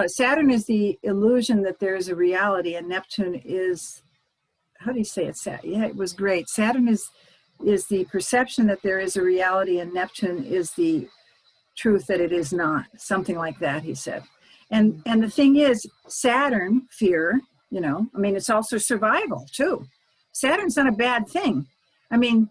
Saturn is the illusion that there is a reality, and Neptune is, how do you say it? Yeah, it was great. Saturn is the perception that there is a reality, and Neptune is the truth that it is not. Something like that, he said. And the thing is, Saturn, fear, you know, I mean, it's also survival too. Saturn's not a bad thing. I mean,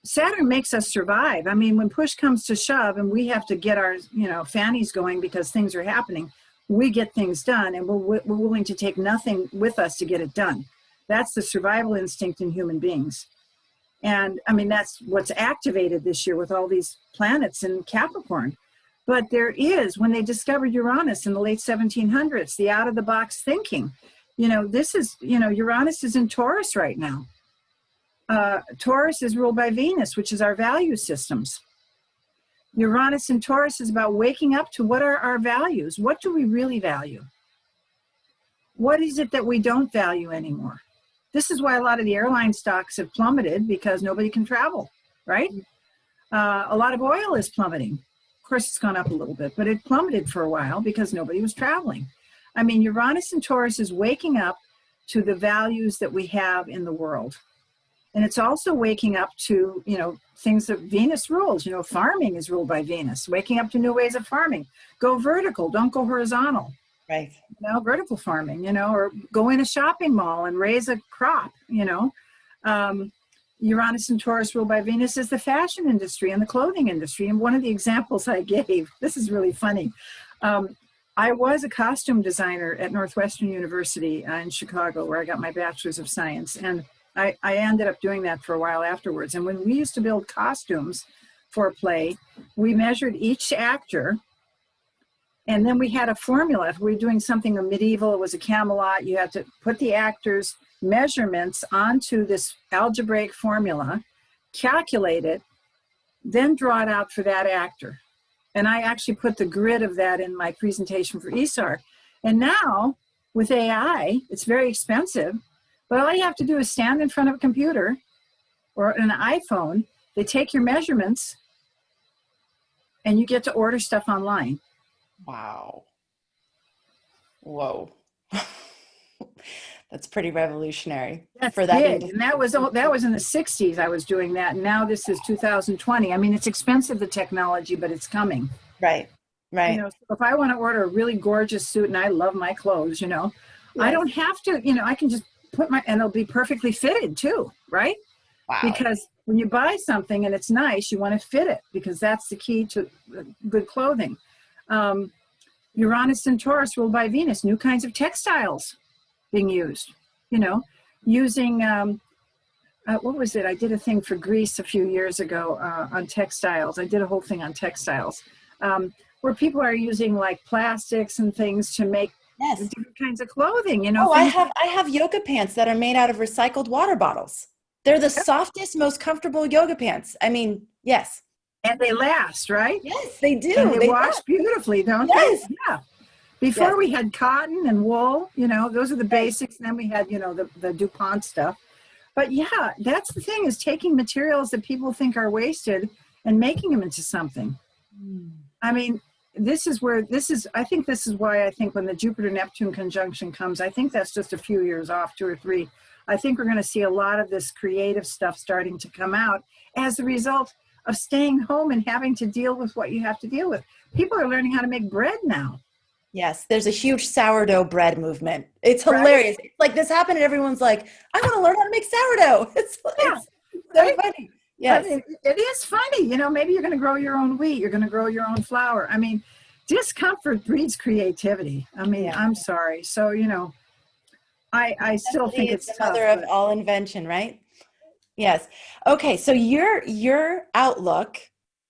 Saturn makes us survive. I mean, when push comes to shove and we have to get our, you know, fannies going because things are happening, we get things done, and we're willing to take nothing with us to get it done. That's the survival instinct in human beings. And I mean, that's what's activated this year with all these planets in Capricorn. But there is, when they discovered Uranus in the late 1700s, the out of the box thinking, you know, this is, you know, Uranus is in Taurus right now. Taurus is ruled by Venus, which is our value systems. Uranus in Taurus is about waking up to what are our values? What do we really value? What is it that we don't value anymore? This is why a lot of the airline stocks have plummeted, because nobody can travel, right? A lot of oil is plummeting. Of course, it's gone up a little bit, but it plummeted for a while because nobody was traveling. I mean, Uranus in Taurus is waking up to the values that we have in the world. And it's also waking up to, you know, things that Venus rules. You know, farming is ruled by Venus, waking up to new ways of farming. Go vertical, don't go horizontal. Right. You know, vertical farming, you know, or go in a shopping mall and raise a crop, you know. Uranus and Taurus ruled by Venus is the fashion industry and the clothing industry. And one of the examples I gave, this is really funny. I was a costume designer at Northwestern University in Chicago, where I got my bachelor's of science. And I ended up doing that for a while afterwards. And when we used to build costumes for a play, we measured each actor, and then we had a formula. If we were doing something medieval, it was a Camelot, you had to put the actors' measurements onto this algebraic formula, calculate it, then draw it out for that actor. And I actually put the grid of that in my presentation for ESAR. And now, with AI, it's very expensive, but all you have to do is stand in front of a computer or an iPhone. They take your measurements, and you get to order stuff online. Wow. Whoa. That's pretty revolutionary. That's for that big. And that was in the 60s I was doing that. And now this is 2020. I mean, it's expensive, the technology, but it's coming. Right. You Right. know, so if I want to order a really gorgeous suit, and I love my clothes, you know, I Yes. don't have to, you know, I can just and it'll be perfectly fitted too, right? Wow. Because when you buy something and it's nice, you want to fit it, because that's the key to good clothing. Um, Uranus and Taurus ruled by Venus, new kinds of textiles being used, you know, using, what was it? I did a thing for Greece a few years ago on textiles. I did a whole thing on textiles, where people are using like plastics and things to make Yes. different kinds of clothing, you know, Oh, things. I have yoga pants that are made out of recycled water bottles. They're the softest, most comfortable yoga pants. I mean, yes. And they last, right? Yes, they And do. they They wash last. beautifully, don't they? Yes. Yeah. Yes. Before we had cotton and wool, you know, those are the Right. basics. And then we had, you know, the DuPont stuff. But yeah, that's the thing, is taking materials that people think are wasted and making them into something. Mm. I mean, I think this is why I think when the Jupiter Neptune conjunction comes, I think that's just a few years off, 2 or 3. I think we're going to see a lot of this creative stuff starting to come out as a result of staying home and having to deal with what you have to deal with. People are learning how to make bread now, Yes, there's a huge sourdough bread movement. It's right? hilarious. It's like this happened and everyone's like, I want to learn how to make sourdough. Yeah, It's so right. funny. I Yes. mean, it is funny, you know, maybe you're going to grow your own wheat, you're going to grow your own flour. I mean, discomfort breeds creativity. I mean, Yeah. I'm sorry. So, you know, I still Necessity think is it's the tough, mother of but all invention, right? Yes. Okay, so your outlook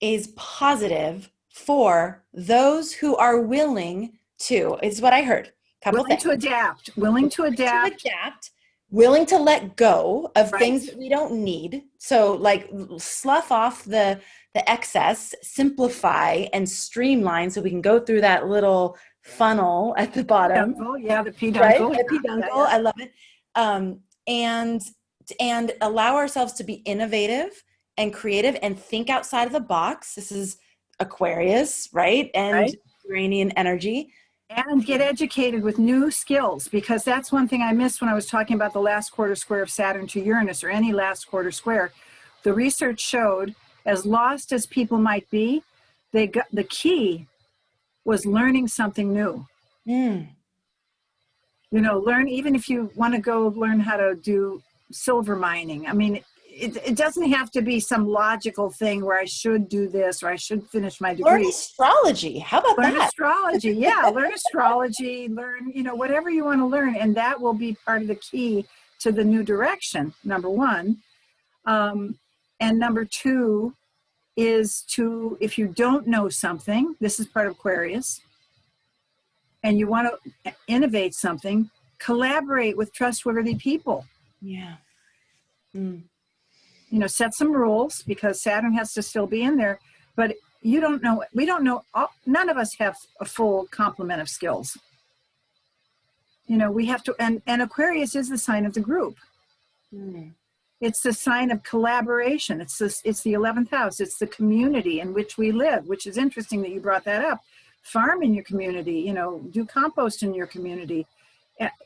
is positive for those who are willing to, is what I heard. Couple willing things. to adapt, willing to Willing to adapt. adapt, willing to let go of Right. things that we don't need. So like slough off the excess, simplify and streamline so we can go through that little funnel at the bottom, Peduncle, yeah, the right? peduncle, The yeah, peduncle, yeah, I love it. Um, and allow ourselves to be innovative and creative and think outside of the box. This is Aquarius, right? yeah. And Right. Uranian energy. And get educated with new skills, because that's one thing I missed when I was talking about the last quarter square of Saturn to Uranus, or any last quarter square. The research showed, as lost as people might be, the key was learning something new. Mm. You know, learn, even if you want to go learn how to do silver mining. I mean, it doesn't have to be some logical thing where I should do this or I should finish my Learn degree. astrology. How about Learn that? astrology. Yeah, learn astrology, learn, you know, whatever you want to learn. And that will be part of the key to the new direction, number one. And number two is to, if you don't know something, this is part of Aquarius, and you want to innovate something, collaborate with trustworthy people. Yeah. Mm. You know, set some rules, because Saturn has to still be in there, but you don't know, we don't know, none of us have a full complement of skills. You know, we have to, and Aquarius is the sign of the group. Mm. It's the sign of collaboration. It's the 11th house. It's the community in which we live, which is interesting that you brought that up. Farm in your community, you know, do compost in your community.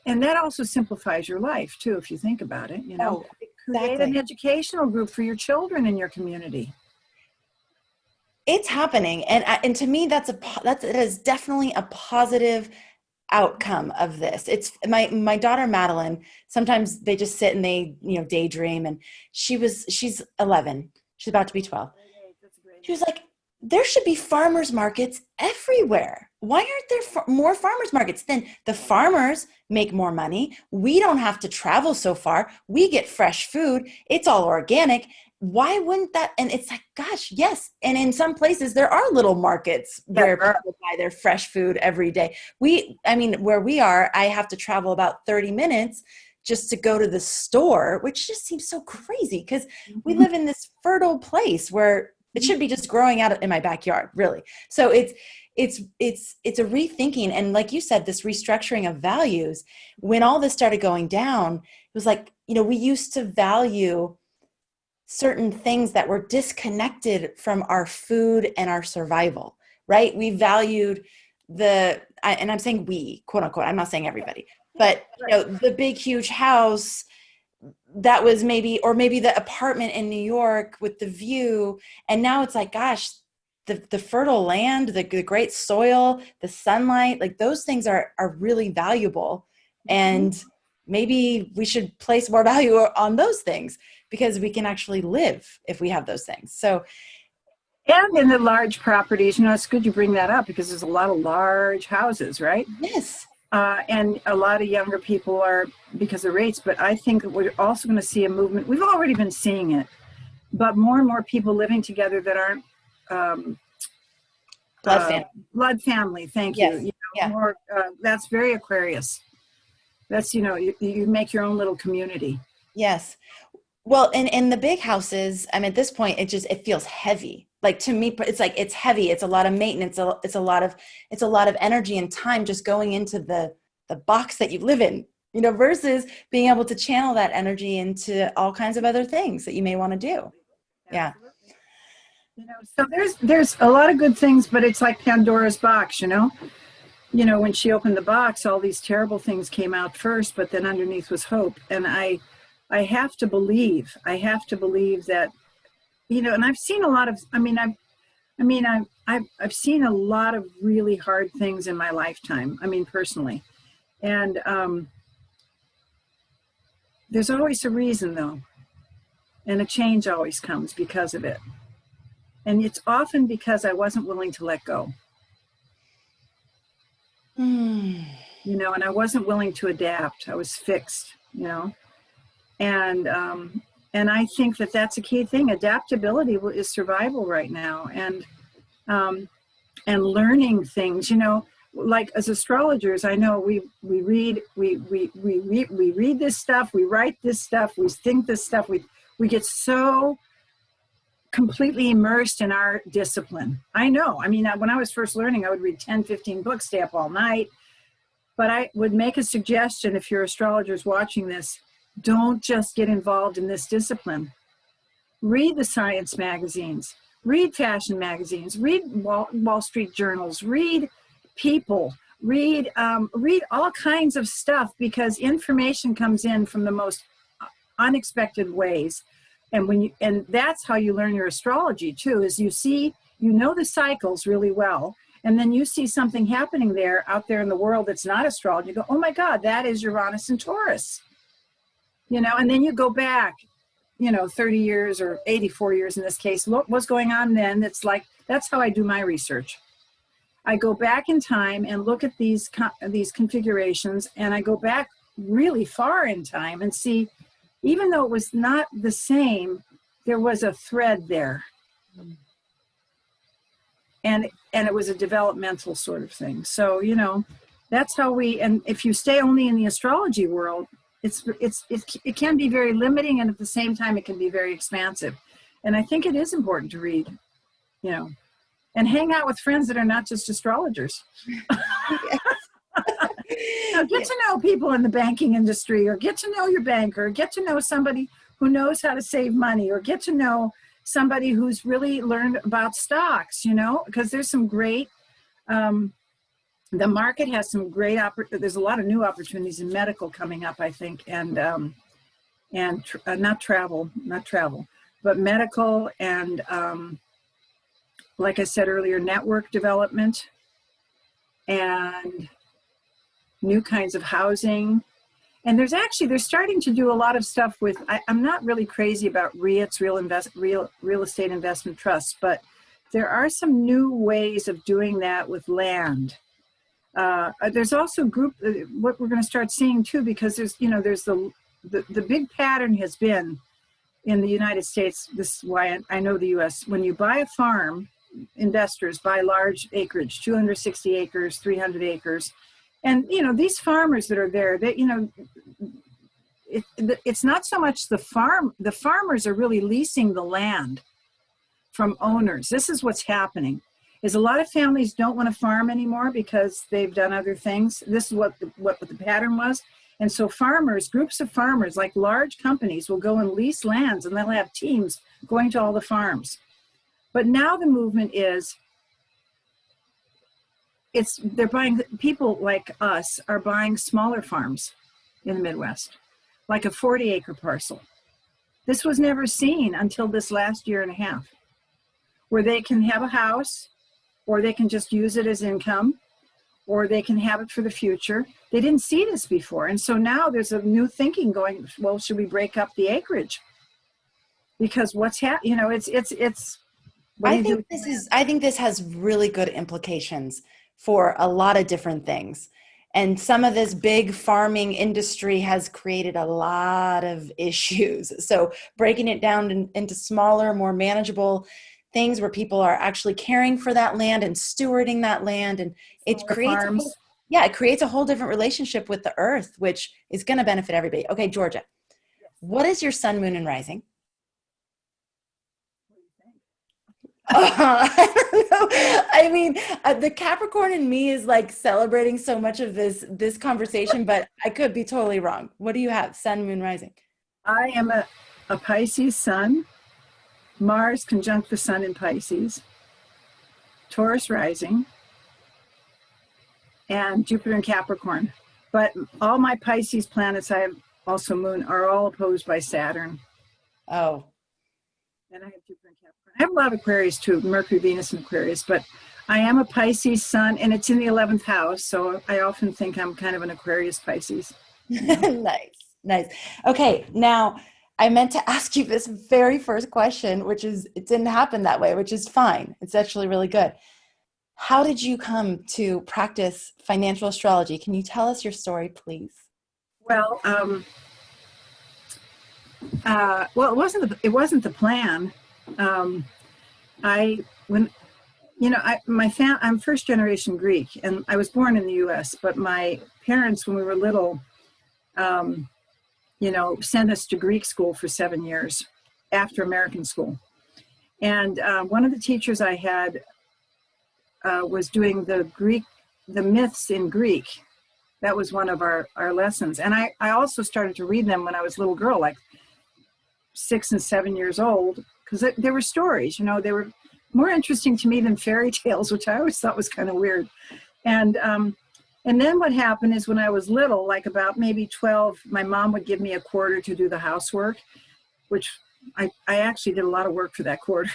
And that also simplifies your life too, if you think about it, you know. Oh, Create an exactly. educational group for your children in your community. It's happening, and to me, that is definitely a positive outcome of this. It's my daughter Madeline. Sometimes they just sit and they daydream, and she's 11. She's about to be 12. That's a great She was like, there should be farmers markets everywhere. Why aren't there more farmers markets? Then the farmers make more money. We don't have to travel so far. We get fresh food. It's all organic. Why wouldn't that? And it's like, gosh, yes. And in some places there are little markets where people buy their fresh food every day. Where we are, I have to travel about 30 minutes just to go to the store, which just seems so crazy because we live in this fertile place where it should be just growing out in my backyard, really. So it's a rethinking. And like you said, this restructuring of values, when all this started going down, it was like, we used to value certain things that were disconnected from our food and our survival, right? We valued and I'm saying we, quote unquote, I'm not saying everybody, but the big, huge house that was maybe the apartment in New York with the view. And now it's like, gosh, the fertile land, the great soil, the sunlight, like those things are really valuable. And maybe we should place more value on those things because we can actually live if we have those things. So, and in the large properties, it's good you bring that up because there's a lot of large houses, right? yes. And a lot of younger people are because of rates, but I think we're also going to see a movement. We've already been seeing it, but more and more people living together that aren't blood family. Thank yes. you. Yeah. More, that's very Aquarius. That's, you make your own little community. Yes. Well, in the big houses, I mean, at this point, it feels heavy. Like to me, it's like, it's heavy. It's a lot of maintenance. It's a lot of energy and time just going into the box that you live in, versus being able to channel that energy into all kinds of other things that you may want to do. Yeah. So there's a lot of good things, but it's like Pandora's box, when she opened the box, all these terrible things came out first, but then underneath was hope. And I have to believe that, and I've seen a lot of, I've seen a lot of really hard things in my lifetime. Personally. And there's always a reason though. And a change always comes because of it. And it's often because I wasn't willing to let go. And I wasn't willing to adapt. I was fixed, and I think that that's a key thing. Adaptability is survival right now, and learning things, like as astrologers, I know we read this stuff, we write this stuff, we think this stuff, we get so completely immersed in our discipline. I know. When I was first learning, I would read 10, 15 books, stay up all night. But I would make a suggestion if your astrologers watching this, don't just get involved in this discipline. Read the science magazines, read fashion magazines, read Wall Street journals, read People, read all kinds of stuff, because information comes in from the most unexpected ways. And that's how you learn your astrology too, is you know the cycles really well. And then you see something happening out there in the world that's not astrology. You go, oh my God, that is Uranus and Taurus. And then you go back, 30 years or 84 years in this case, look what's going on then. That's how I do my research. I go back in time and look at these configurations, and I go back really far in time and see, even though it was not the same, there was a thread there. And it was a developmental sort of thing. So, that's how and if you stay only in the astrology world, it can be very limiting, and at the same time, it can be very expansive. And I think it is important to read, and hang out with friends that are not just astrologers. Now, get to know people in the banking industry, or get to know your banker, or get to know somebody who knows how to save money, or get to know somebody who's really learned about stocks, because there's some great, the market has some great, there's a lot of new opportunities in medical coming up, I think, and not travel, but medical and, like I said earlier, network development and new kinds of housing. And they're starting to do a lot of stuff with, I'm not really crazy about REITs, real estate investment trusts, but there are some new ways of doing that with land. There's also what we're going to start seeing too, because there's the big pattern has been in the United States. This is why I know the US, when you buy a farm, investors buy large acreage, 260 acres, 300 acres. And, these farmers that are there, it's not so much the farmers are really leasing the land from owners. This is what's happening, is a lot of families don't want to farm anymore because they've done other things. This is what the pattern was. And so groups of farmers, like large companies, will go and lease lands, and they'll have teams going to all the farms. But now the movement is, they're buying, people like us are buying smaller farms in the Midwest, like a 40-acre parcel. This was never seen until this last year and a half, where they can have a house, or they can just use it as income, or they can have it for the future. They didn't see this before. And so now there's a new thinking going, well, should we break up the acreage? Because what's happening, it's, what do you do? I think this has really good implications for a lot of different things. And some of this big farming industry has created a lot of issues. So breaking it down into smaller, more manageable things where people are actually caring for that land and stewarding that land. And it creates, it creates a whole different relationship with the earth, which is going to benefit everybody. Okay, Georgia, what is your sun, moon, and rising? I don't know. I mean, the Capricorn in me is like celebrating so much of this conversation, but I could be totally wrong. What do you have? Sun, moon, rising. I am a Pisces sun, Mars conjunct the sun in Pisces, Taurus rising, and Jupiter in Capricorn. But all my Pisces planets, I have also moon, are all opposed by Saturn. Oh. And I have Jupiter in Capricorn. I have a lot of Aquarius too, Mercury, Venus, and Aquarius, but I am a Pisces sun, and it's in the 11th house, so I often think I'm kind of an Aquarius Pisces. Nice. Okay, now I meant to ask you this very first question, which is, it didn't happen that way, which is fine. It's actually really good. How did you come to practice financial astrology? Can you tell us your story, please? Well, it wasn't the plan. I'm first generation Greek, and I was born in the U.S., but my parents, when we were little, sent us to Greek school for 7 years after American school. And one of the teachers I had was doing the myths in Greek. That was one of our lessons. And I also started to read them when I was a little girl, like 6 and 7 years old, because there were stories, they were more interesting to me than fairy tales, which I always thought was kind of weird. And then what happened is, when I was little, like about maybe 12, my mom would give me a quarter to do the housework, which I actually did a lot of work for that quarter.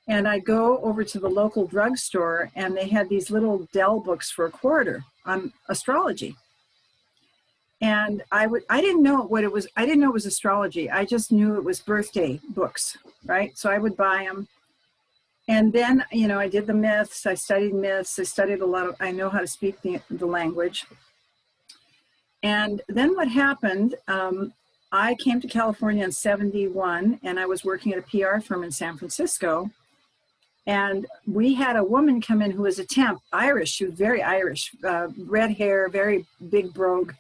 And I'd go over to the local drugstore, and they had these little Dell books for a quarter on astrology. And I didn't know what it was. I didn't know it was astrology. I just knew it was birthday books, right? So I would buy them. And then, I did the myths. I studied myths. I studied I know how to speak the language. And then what happened, I came to California in 1971, and I was working at a PR firm in San Francisco. And we had a woman come in who was a temp, Irish. She was very Irish, red hair, very big brogue.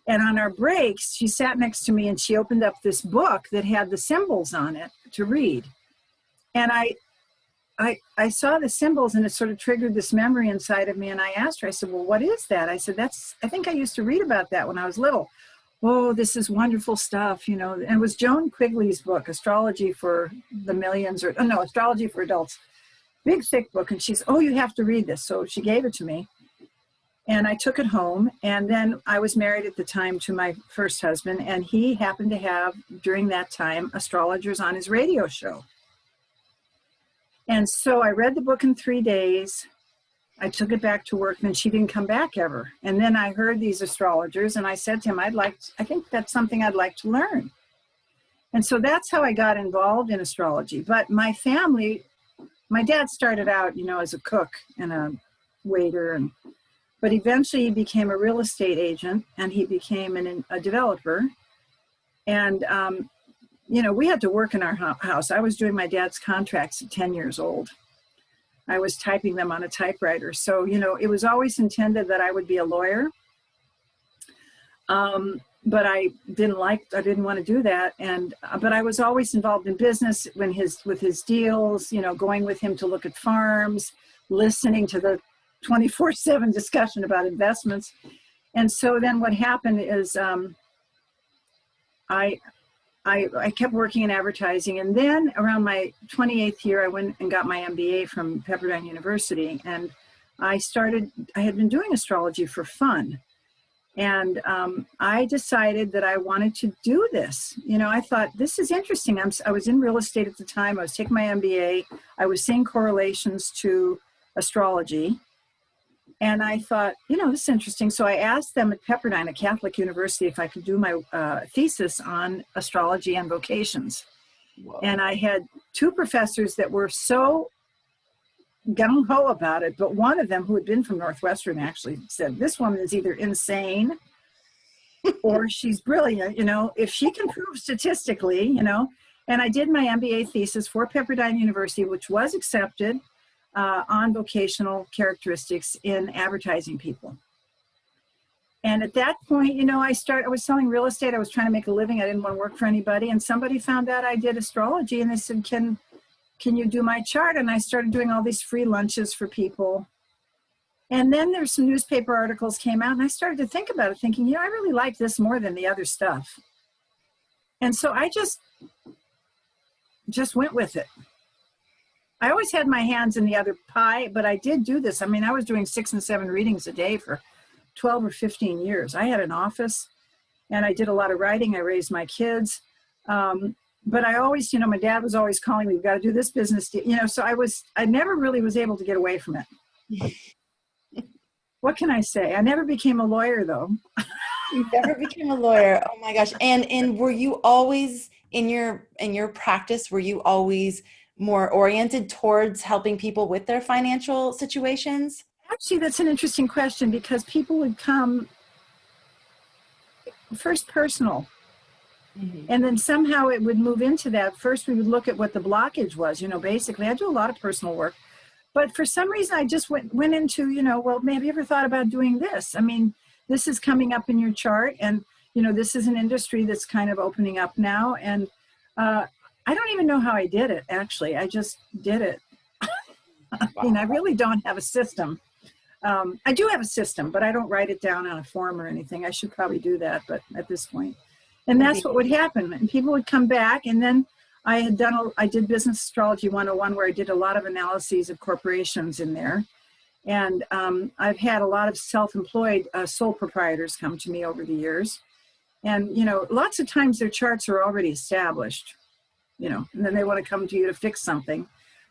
And on our breaks, she sat next to me, and she opened up this book that had the symbols on it to read. And I saw the symbols, and it sort of triggered this memory inside of me. And I asked her, I said, well, what is that? I said, I think I used to read about that when I was little. Oh, this is wonderful stuff, And it was Joan Quigley's book, Astrology for the Millions, Astrology for Adults. Big, thick book. And she's, oh, you have to read this. So she gave it to me. And I took it home. And then I was married at the time to my first husband. And he happened to have, during that time, astrologers on his radio show. And so I read the book in 3 days. I took it back to work, and she didn't come back ever. And then I heard these astrologers, and I said to him, I think that's something I'd like to learn. And so that's how I got involved in astrology. But my family, my dad started out, as a cook and a waiter, but eventually he became a real estate agent, and he became a developer. And, we had to work in our house. I was doing my dad's contracts at 10 years old. I was typing them on a typewriter. So, it was always intended that I would be a lawyer. But I didn't want to do that. But I was always involved in business with his deals, going with him to look at farms, listening to the 24/7 discussion about investments. And so then what happened is, I kept working in advertising, and then around my 28th year, I went and got my MBA from Pepperdine University, and I had been doing astrology for fun. And I decided that I wanted to do this. I thought, this is interesting. I was in real estate at the time. I was taking my MBA. I was seeing correlations to astrology. And I thought, this is interesting. So I asked them at Pepperdine, a Catholic university, if I could do my thesis on astrology and vocations. Whoa. And I had two professors that were so gung-ho about it, but one of them, who had been from Northwestern, actually said, this woman is either insane or she's brilliant, if she can prove statistically, And I did my MBA thesis for Pepperdine University, which was accepted on vocational characteristics in advertising people. And at that point, I was selling real estate. I was trying to make a living. I didn't want to work for anybody. And somebody found out I did astrology, and they said, can you do my chart? And I started doing all these free lunches for people. And then there's some newspaper articles came out, and I started to think about it, thinking, I really like this more than the other stuff. And so I just went with it. I always had my hands in the other pie, but I did do this. I mean, I was doing 6 and 7 readings a day for 12 or 15 years. I had an office, and I did a lot of writing. I raised my kids. But I always, my dad was always calling me, we've got to do this business, so I never really was able to get away from it. What can I say? I never became a lawyer, though. You never became a lawyer. Oh my gosh. And were you always in your practice, were you always more oriented towards helping people with their financial situations? Actually, that's an interesting question, because people would come first personal. Mm-hmm. And then somehow it would move into that. First, we would look at what the blockage was. Basically, I do a lot of personal work. But for some reason, I just went into, well, maybe you ever thought about doing this? I mean, this is coming up in your chart. And, this is an industry that's kind of opening up now. And I don't even know how I did it, actually. I just did it. Wow. I mean, I really don't have a system. I do have a system, but I don't write it down on a form or anything. I should probably do that, but at this point. And that's what would happen. And people would come back, and then I did Business Astrology 101, where I did a lot of analyses of corporations in there. And I've had a lot of self-employed sole proprietors come to me over the years. And, lots of times their charts are already established, and then they want to come to you to fix something.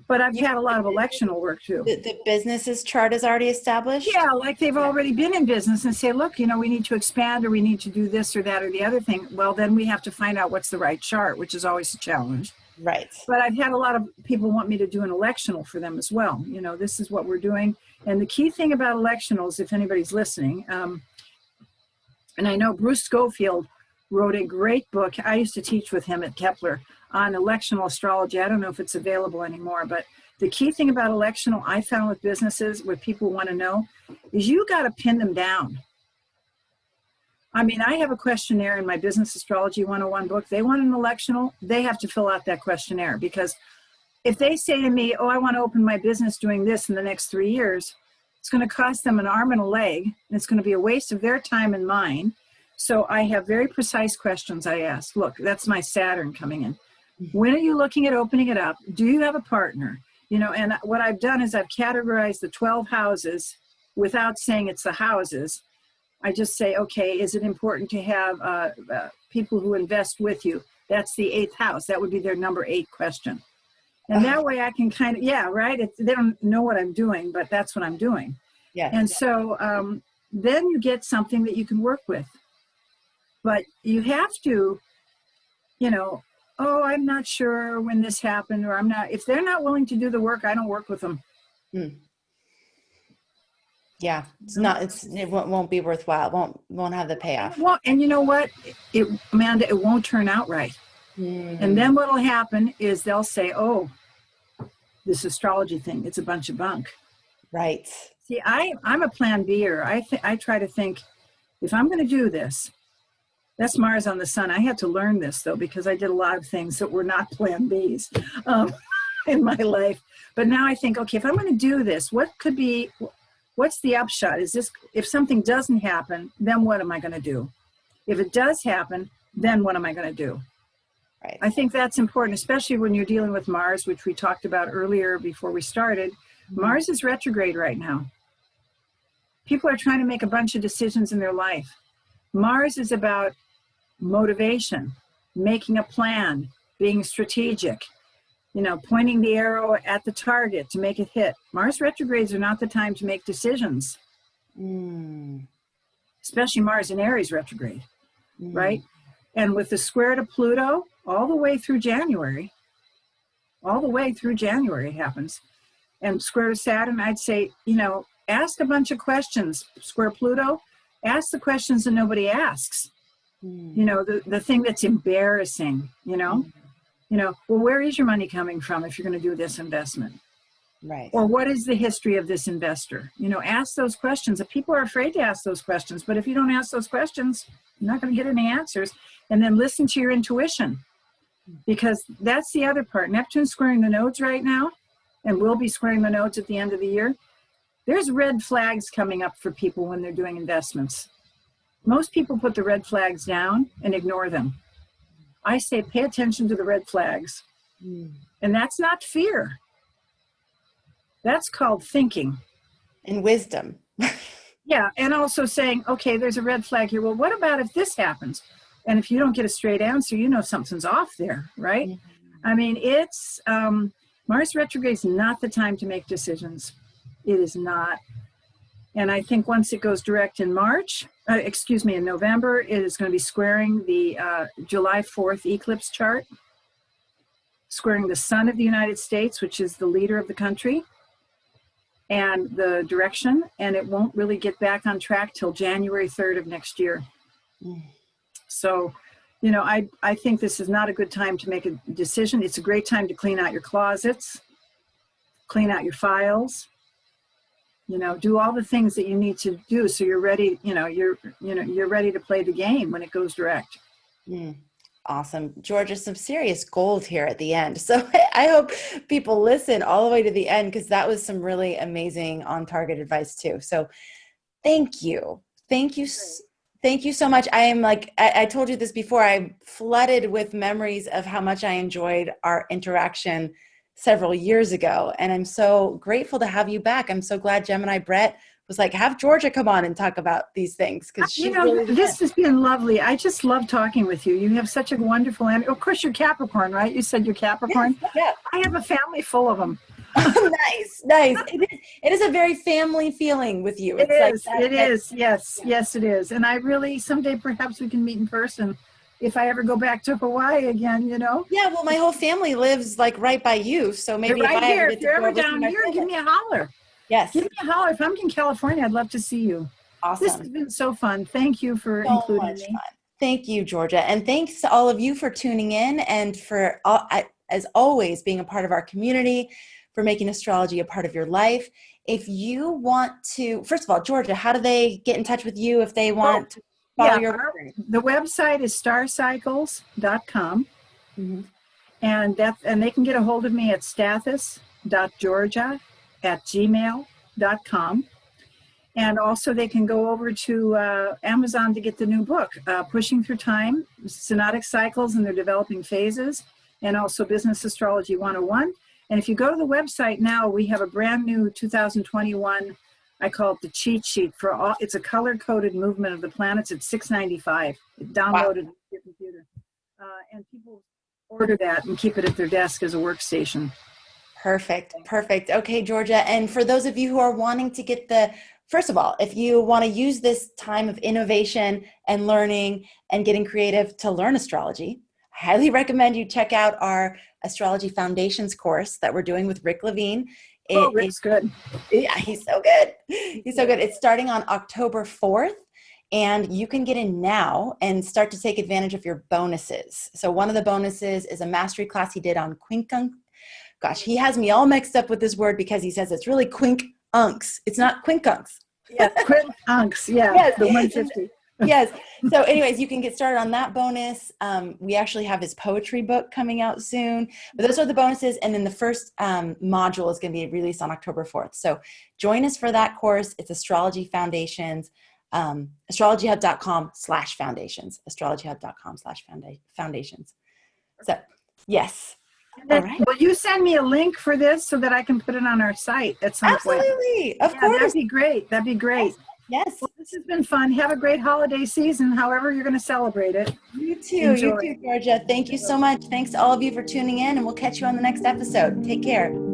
But I've had a lot of electional work too. The business's chart is already established? Yeah, like they've already been in business and say, look, we need to expand, or we need to do this or that or the other thing. Well, then we have to find out what's the right chart, which is always a challenge. Right. But I've had a lot of people want me to do an electional for them as well. This is what we're doing. And the key thing about electionals, if anybody's listening, and I know Bruce Schofield wrote a great book. I used to teach with him at Kepler on electional astrology. I don't know if it's available anymore, but the key thing about electional, I found with businesses, what people want to know, is you got to pin them down. I mean, I have a questionnaire in my Business Astrology 101 book. They want an electional, they have to fill out that questionnaire, because if they say to me, I want to open my business doing this in the next 3 years, it's going to cost them an arm and a leg, and it's going to be a waste of their time and mine. So I have very precise questions I ask. Look, that's my Saturn coming in. When are you looking at opening it up? Do you have a partner? And what I've done is I've categorized the 12 houses without saying it's the houses. I just say, okay, is it important to have people who invest with you? That's the 8th house. That would be their number 8 question. And that way I can kind of, they don't know what I'm doing, but that's what I'm doing. Yeah. And so then you get something that you can work with. But you have to, I'm not sure when this happened, or if they're not willing to do the work, I don't work with them. Mm. Yeah, it won't be worthwhile. Won't have the payoff. Well, and you know what, Amanda, it won't turn out right. Mm-hmm. And then what'll happen is they'll say, this astrology thing, it's a bunch of bunk. Right. See, I'm a plan B-er. I try to think, if I'm going to do this, that's Mars on the sun. I had to learn this, though, because I did a lot of things that were not plan Bs in my life. But now I think, okay, if I'm going to do this, what's the upshot? Is this, if something doesn't happen, then what am I going to do? If it does happen, then what am I going to do? Right. I think that's important, especially when you're dealing with Mars, which we talked about earlier before we started. Mm-hmm. Mars is retrograde right now. People are trying to make a bunch of decisions in their life. Mars is about motivation, making a plan, being strategic, pointing the arrow at the target to make it hit. Mars retrogrades are not the time to make decisions, especially Mars in Aries retrograde, right? And with the square to Pluto all the way through January it happens. And square to Saturn, I'd say, ask a bunch of questions. Square Pluto, ask the questions that nobody asks. The thing that's embarrassing, well, where is your money coming from if you're going to do this investment? Right. Or what is the history of this investor? Ask those questions. If people are afraid to ask those questions, but if you don't ask those questions, you're not going to get any answers. And then listen to your intuition, because that's the other part. Neptune's squaring the nodes right now, and will be squaring the nodes at the end of the year. There's red flags coming up for people when they're doing investments. Most people put the red flags down and ignore them. I say pay attention to the red flags. And that's not fear. That's called thinking. And wisdom. Yeah, and also saying, okay, there's a red flag here. Well, what about if this happens? And if you don't get a straight answer, something's off there, right? I mean, it's, Mars retrograde is not the time to make decisions. It is not. And I think once it goes direct in in November, it is going to be squaring the July 4th eclipse chart, squaring the sun of the United States, which is the leader of the country, and the direction, and it won't really get back on track till January 3rd of next year. So, I think this is not a good time to make a decision. It's a great time to clean out your closets, clean out your files, do all the things that you need to do so you're ready, you're ready to play the game when it goes direct. Awesome. Georgia, some serious gold here at the end. So I hope people listen all the way to the end, because that was some really amazing on-target advice too. So thank you. Thank you. Thank you so much. I am I told you this before, I'm flooded with memories of how much I enjoyed our interaction several years ago. And I'm so grateful to have you back. I'm so glad Gemini Brett was like, have Georgia come on and talk about these things, because she's really this has been lovely. I just love talking with you. You have such a wonderful, and of course you're Capricorn, right? You said you're Capricorn. Yeah. I have a family full of them. Nice. It is a very family feeling with you. It is. Yes, it is. And I really, someday perhaps we can meet in person if I ever go back to Hawaii again, Yeah, well, my whole family lives right by you, so maybe if you're ever down here, give me a holler. Yes. Give me a holler. If I'm in California, I'd love to see you. Awesome. This has been so fun. Thank you for including me. Fun. Thank you, Georgia. And thanks to all of you for tuning in and for, as always, being a part of our community, for making astrology a part of your life. If you want to, first of all, Georgia, how do they get in touch with you if they want to follow your work? The website is starcycles.com. And they can get a hold of me at stathis.georgia@gmail.com. And also they can go over to Amazon to get the new book, Pushing Through Time, Synodic Cycles and Their Developing Phases, and also Business Astrology 101. And if you go to the website now, we have a brand new 2021, I call it the cheat sheet for all. It's a color-coded movement of the planets. It's $6.95. It downloaded to your computer. And people order that and keep it at their desk as a workstation. Perfect. Okay, Georgia. And for those of you who are wanting to get first of all, if you want to use this time of innovation and learning and getting creative to learn astrology, I highly recommend you check out our Astrology Foundations course that we're doing with Rick Levine. Rick's good. Yeah, he's so good. It's starting on October 4th, and you can get in now and start to take advantage of your bonuses. So one of the bonuses is a mastery class he did on quincunx. Gosh, he has me all mixed up with this word because he says it's really quincunx. It's not quincunx. Yeah, quincunx. Yeah, yes. The 150. Yes. So anyways, you can get started on that bonus. We actually have his poetry book coming out soon, but those are the bonuses. And then the first module is going to be released on October 4th. So join us for that course. It's Astrology Foundations, astrologyhub.com/foundations, astrologyhub.com/foundations. So yes. All right. Will you send me a link for this so that I can put it on our site at some point? Absolutely. Of course. That'd be great. Yes. Well, this has been fun. Have a great holiday season, however you're going to celebrate it. You Enjoy. too, Georgia. Thank you so much. Thanks to all of you for tuning in, and we'll catch you on the next episode. Take care.